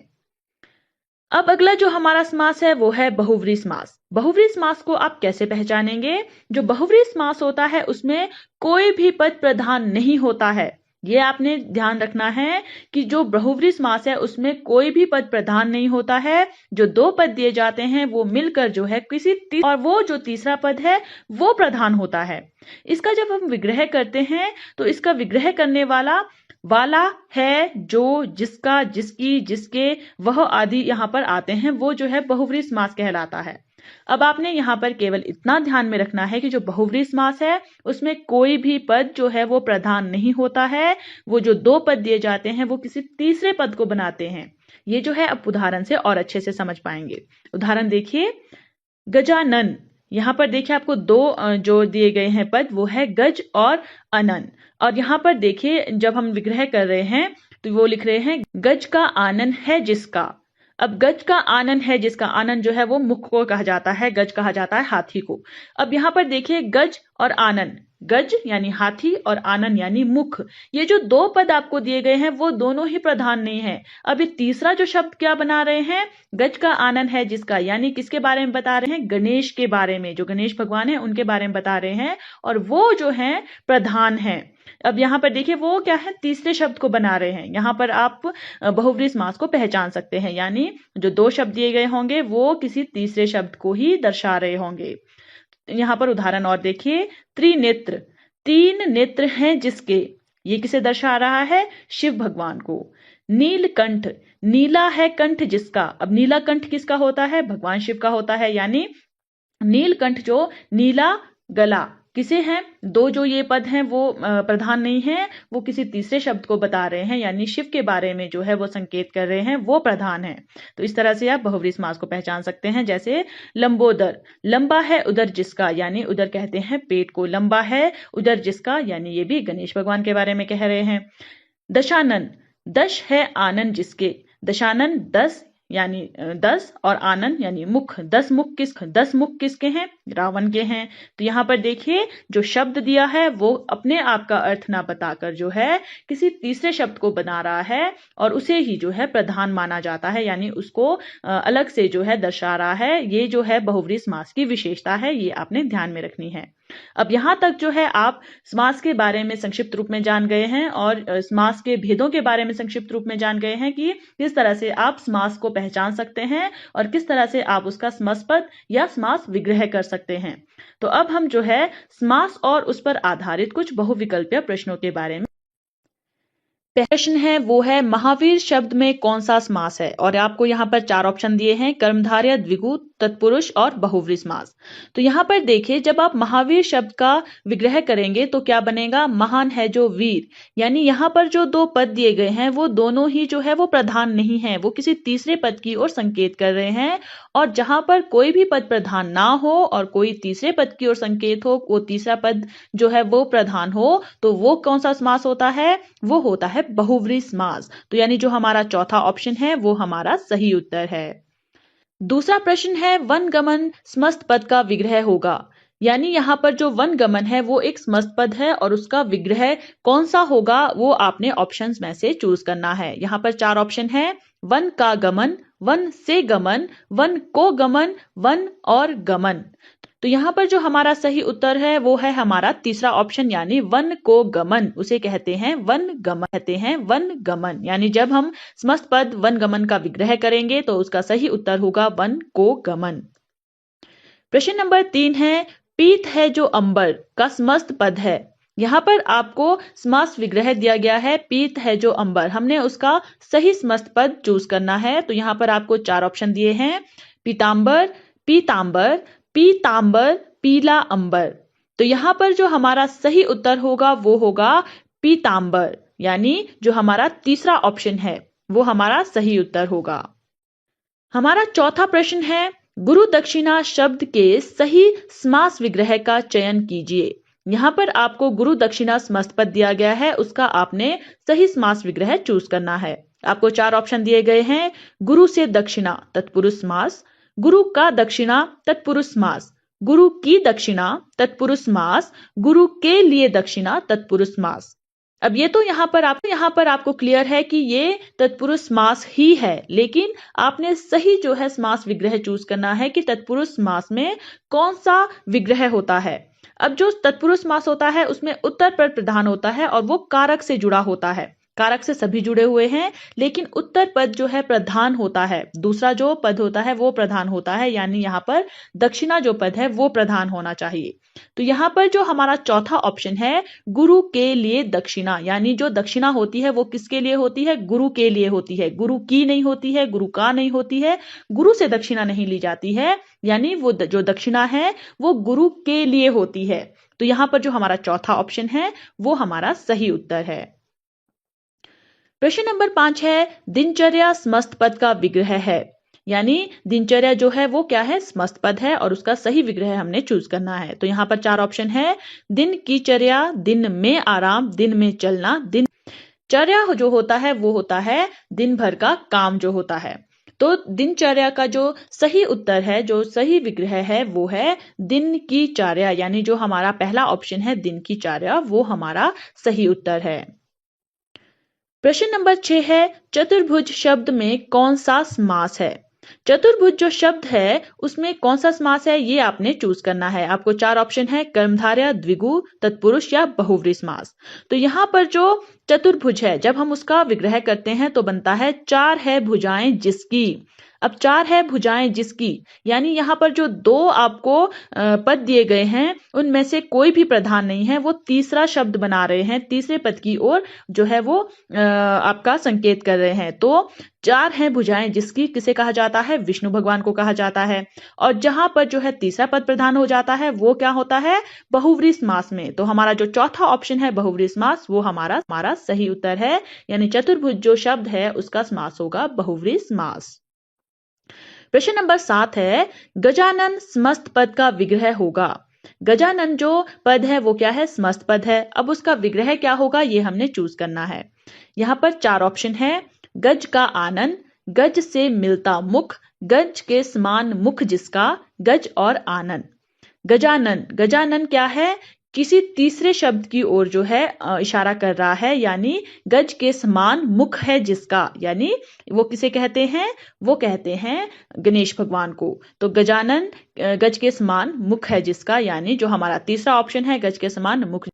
अब अगला जो हमारा समास है वो है बहुव्रीहि समास। बहुव्रीहि समास को आप कैसे पहचानेंगे, जो बहुव्रीहि समास होता है उसमें कोई भी पद प्रधान नहीं होता है। ये आपने ध्यान रखना है कि जो बहुव्रीहि समास है उसमें कोई भी पद प्रधान नहीं होता है। जो 2 पद दिए जाते हैं वो मिलकर जो है और वो जो तीसरा पद है वो प्रधान होता है। इसका जब हम विग्रह करते हैं तो इसका विग्रह करने वाला है, जो, जिसका, जिसकी, जिसके, वह आदि यहाँ पर आते हैं, वो जो है बहुव्रीहि समास कहलाता है। अब आपने यहाँ पर केवल इतना ध्यान में रखना है कि जो बहुव्रीहि समास है उसमें कोई भी पद जो है वो प्रधान नहीं होता है। वो जो 2 पद दिए जाते हैं वो किसी तीसरे पद को बनाते हैं। ये जो है अब उदाहरण से और अच्छे से समझ पाएंगे। उदाहरण देखिए, गजानन। यहाँ पर देखिए आपको 2 जो दिए गए हैं पद वो है गज और अनन। और यहाँ पर देखिए जब हम विग्रह कर रहे हैं तो वो लिख रहे हैं गज का आनन है जिसका। अब गज का आनन है जिसका, आनन जो है वो मुख को कहा जाता है, गज कहा जाता है हाथी को। अब यहाँ पर देखिए गज और आनन गज यानी हाथी और आनन यानी मुख। ये जो दो पद आपको दिए गए हैं वो दोनों ही प्रधान नहीं है। अब ये तीसरा जो शब्द क्या बना रहे हैं, गज का आनन है जिसका, यानी किसके बारे में बता रहे हैं, गणेश के बारे में, जो गणेश भगवान है उनके बारे में बता रहे हैं, और वो जो है प्रधान है। अब यहाँ पर देखिए वो क्या है, तीसरे शब्द को बना रहे हैं। यहाँ पर आप बहुव्रीहि समास को पहचान सकते हैं, यानी जो दो शब्द दिए गए होंगे वो किसी तीसरे शब्द को ही दर्शा रहे होंगे। यहाँ पर उदाहरण और देखिए, त्रिनेत्र, तीन नेत्र हैं जिसके, ये किसे दर्शा रहा है, शिव भगवान को। नीलकंठ, नीला है कंठ जिसका, अब नीला कंठ किसका होता है, भगवान शिव का होता है, यानी नीलकंठ जो नीला गला किसे हैं, दो जो ये पद हैं वो प्रधान नहीं है, वो किसी तीसरे शब्द को बता रहे हैं, यानी शिव के बारे में जो है वो संकेत कर रहे हैं, वो प्रधान है। तो इस तरह से आप बहुव्रीहि समास को पहचान सकते हैं। जैसे लंबोदर, लंबा है उदर जिसका, यानी उदर कहते हैं पेट को, लंबा है उदर जिसका, यानी ये भी गणेश भगवान के बारे में कह रहे हैं। दशानन, दश है आनन जिसके, दशानन 10 यानी 10 और आनन यानी मुख, 10 मुख किसके हैं, रावण के हैं। तो यहाँ पर देखिए जो शब्द दिया है वो अपने आप का अर्थ ना बताकर जो है किसी तीसरे शब्द को बना रहा है और उसे ही जो है प्रधान माना जाता है, यानी उसको अलग से जो है दर्शा रहा है। ये जो है बहुव्रीहि समास की विशेषता है, ये आपने ध्यान में रखनी है। अब यहाँ तक जो है आप समास के बारे में संक्षिप्त रूप में जान गए हैं और समास के भेदों के बारे में संक्षिप्त रूप में जान गए हैं कि किस तरह से आप समास को पहचान सकते हैं और किस तरह से आप उसका समासपद या समास विग्रह कर सकते हैं। तो अब हम जो है समास और उस पर आधारित कुछ बहुविकल्पीय प्रश्नों के बारे में, प्रश्न है वो है महावीर शब्द में कौन सा समास है, और आपको यहाँ पर 4 ऑप्शन दिए हैं, कर्मधारय, द्विगु, तत्पुरुष और बहुव्रीहि समास। तो यहाँ पर देखिए जब आप महावीर शब्द का विग्रह करेंगे तो क्या बनेगा, महान है जो वीर, यानी यहाँ पर जो दो पद दिए गए हैं वो दोनों ही जो है वो प्रधान नहीं है, वो किसी तीसरे पद की ओर संकेत कर रहे हैं। और जहां पर कोई भी पद प्रधान ना हो और कोई तीसरे पद की ओर संकेत हो, वो तीसरा पद जो है वो प्रधान हो, तो वो कौन सा समास होता है, वो होता है बहुव्रीहि समास। तो यानी जो हमारा चौथा ऑप्शन है वो हमारा सही उत्तर है। दूसरा प्रश्न है वनगमन समस्त पद का विग्रह होगा, यानी यहाँ पर जो वनगमन है वो एक समस्त पद है और उसका विग्रह कौन सा होगा वो आपने ऑप्शंस में से चूज करना है। यहाँ पर 4 ऑप्शन है, वन का गमन, वन से गमन, वन को गमन, वन और गमन। तो यहाँ पर जो हमारा सही उत्तर है वो है हमारा तीसरा ऑप्शन, यानी वन को गमन, उसे कहते हैं वन गमन, कहते हैं वन गमन। यानी जब हम समस्त पद वन गमन का विग्रह करेंगे तो उसका सही उत्तर होगा वन को गमन। प्रश्न नंबर 3 है पीत है जो अंबर का समस्त पद है। यहाँ पर आपको समास विग्रह दिया गया है, पीत है जो अंबर, हमने उसका सही समस्त पद चूज करना है। तो यहाँ पर आपको 4 ऑप्शन दिए हैं, पीतांबर, पीतांबर, पीतांबर, पीला अंबर। तो यहाँ पर जो हमारा सही उत्तर होगा वो होगा पीतांबर, यानी जो हमारा तीसरा ऑप्शन है वो हमारा सही उत्तर होगा। हमारा चौथा प्रश्न है गुरु दक्षिणा शब्द के सही समास विग्रह का चयन कीजिए। यहाँ पर आपको गुरु दक्षिणा समस्त पद दिया गया है, उसका आपने सही समास विग्रह चूज करना है। आपको 4 ऑप्शन दिए गए हैं, गुरु से दक्षिणा तत्पुरुष समास, गुरु का दक्षिणा तत्पुरुष समास, गुरु की दक्षिणा तत्पुरुष समास, गुरु के लिए दक्षिणा तत्पुरुष समास। अब ये तो यहाँ पर आपको क्लियर है कि ये तत्पुरुष समास ही है, लेकिन आपने सही जो है समास विग्रह चूज करना है कि तत्पुरुष समास में कौन सा विग्रह होता है। अब जो तत्पुरुष समास होता है उसमें उत्तर पद प्रधान होता है और वो कारक से जुड़ा होता है, कारक से सभी जुड़े हुए हैं, लेकिन उत्तर पद जो है प्रधान होता है, दूसरा जो पद होता है वो प्रधान होता है, यानी यहाँ पर दक्षिणा जो पद है वो प्रधान होना चाहिए। तो यहाँ पर जो हमारा चौथा ऑप्शन है गुरु के लिए दक्षिणा, यानी जो दक्षिणा होती है वो किसके लिए होती है, गुरु के लिए होती है, गुरु की नहीं होती है, गुरु का नहीं होती है, गुरु से दक्षिणा नहीं ली जाती है, यानी वो जो दक्षिणा है वो गुरु के लिए होती है। तो यहाँ पर जो हमारा चौथा ऑप्शन है वो हमारा सही उत्तर है। प्रश्न नंबर 5 है दिनचर्या समस्त पद का विग्रह है, यानी दिनचर्या जो है वो क्या है, समस्त पद है और उसका सही विग्रह हमने चूज करना है। तो यहाँ पर 4 ऑप्शन है, दिन की चर्या, दिन में आराम, दिन में चलना। दिनचर्या जो होता है वो होता है दिन भर का काम जो होता है। तो दिनचर्या का जो सही उत्तर है, जो सही विग्रह है, वो है दिन की चार्या, यानी जो हमारा पहला ऑप्शन है दिन की चार्या, वो हमारा सही उत्तर है। प्रश्न नंबर 6 है, चतुर्भुज शब्द में कौन सा समास है? चतुर्भुज जो शब्द है उसमें कौन सा समास है, ये आपने चूज करना है। आपको 4 ऑप्शन है, कर्मधारय, द्विगु, तत्पुरुष या बहुव्रीहि समास। तो यहाँ पर जो चतुर्भुज है, जब हम उसका विग्रह करते हैं तो बनता है 4 है भुजाएं जिसकी। अब 4 है भुजाएं जिसकी, यानी यहाँ पर जो 2 आपको पद दिए गए हैं उनमें से कोई भी प्रधान नहीं है, वो तीसरा शब्द बना रहे हैं, तीसरे पद की ओर जो है वो आपका संकेत कर रहे हैं। तो 4 है भुजाएं जिसकी किसे कहा जाता है? विष्णु भगवान को कहा जाता है। और जहां पर जो है तीसरा पद प्रधान हो जाता है वो क्या होता है? बहुव्रीहि समास में। तो हमारा जो चौथा ऑप्शन है बहुव्रीहि समास, वो हमारा सही उत्तर है, यानी चतुर्भुज जो शब्द है उसका समास होगा बहुव्रीहि समास। प्रश्न नंबर 7 है, गजानन समस्त पद का विग्रह होगा। गजानन जो पद है वो क्या है? समस्त पद है। अब उसका विग्रह क्या होगा, ये हमने चूज करना है। यहाँ पर 4 ऑप्शन है, गज का आनन, गज से मिलता मुख, गज के समान मुख जिसका, गज और आनन। गजानन, गजानन क्या है? किसी तीसरे शब्द की ओर जो है इशारा कर रहा है, यानी गज के समान मुख है जिसका, यानी वो किसे कहते हैं? वो कहते हैं गणेश भगवान को। तो गजानन गज के समान मुख है जिसका, यानी जो हमारा तीसरा ऑप्शन है गज के समान मुख।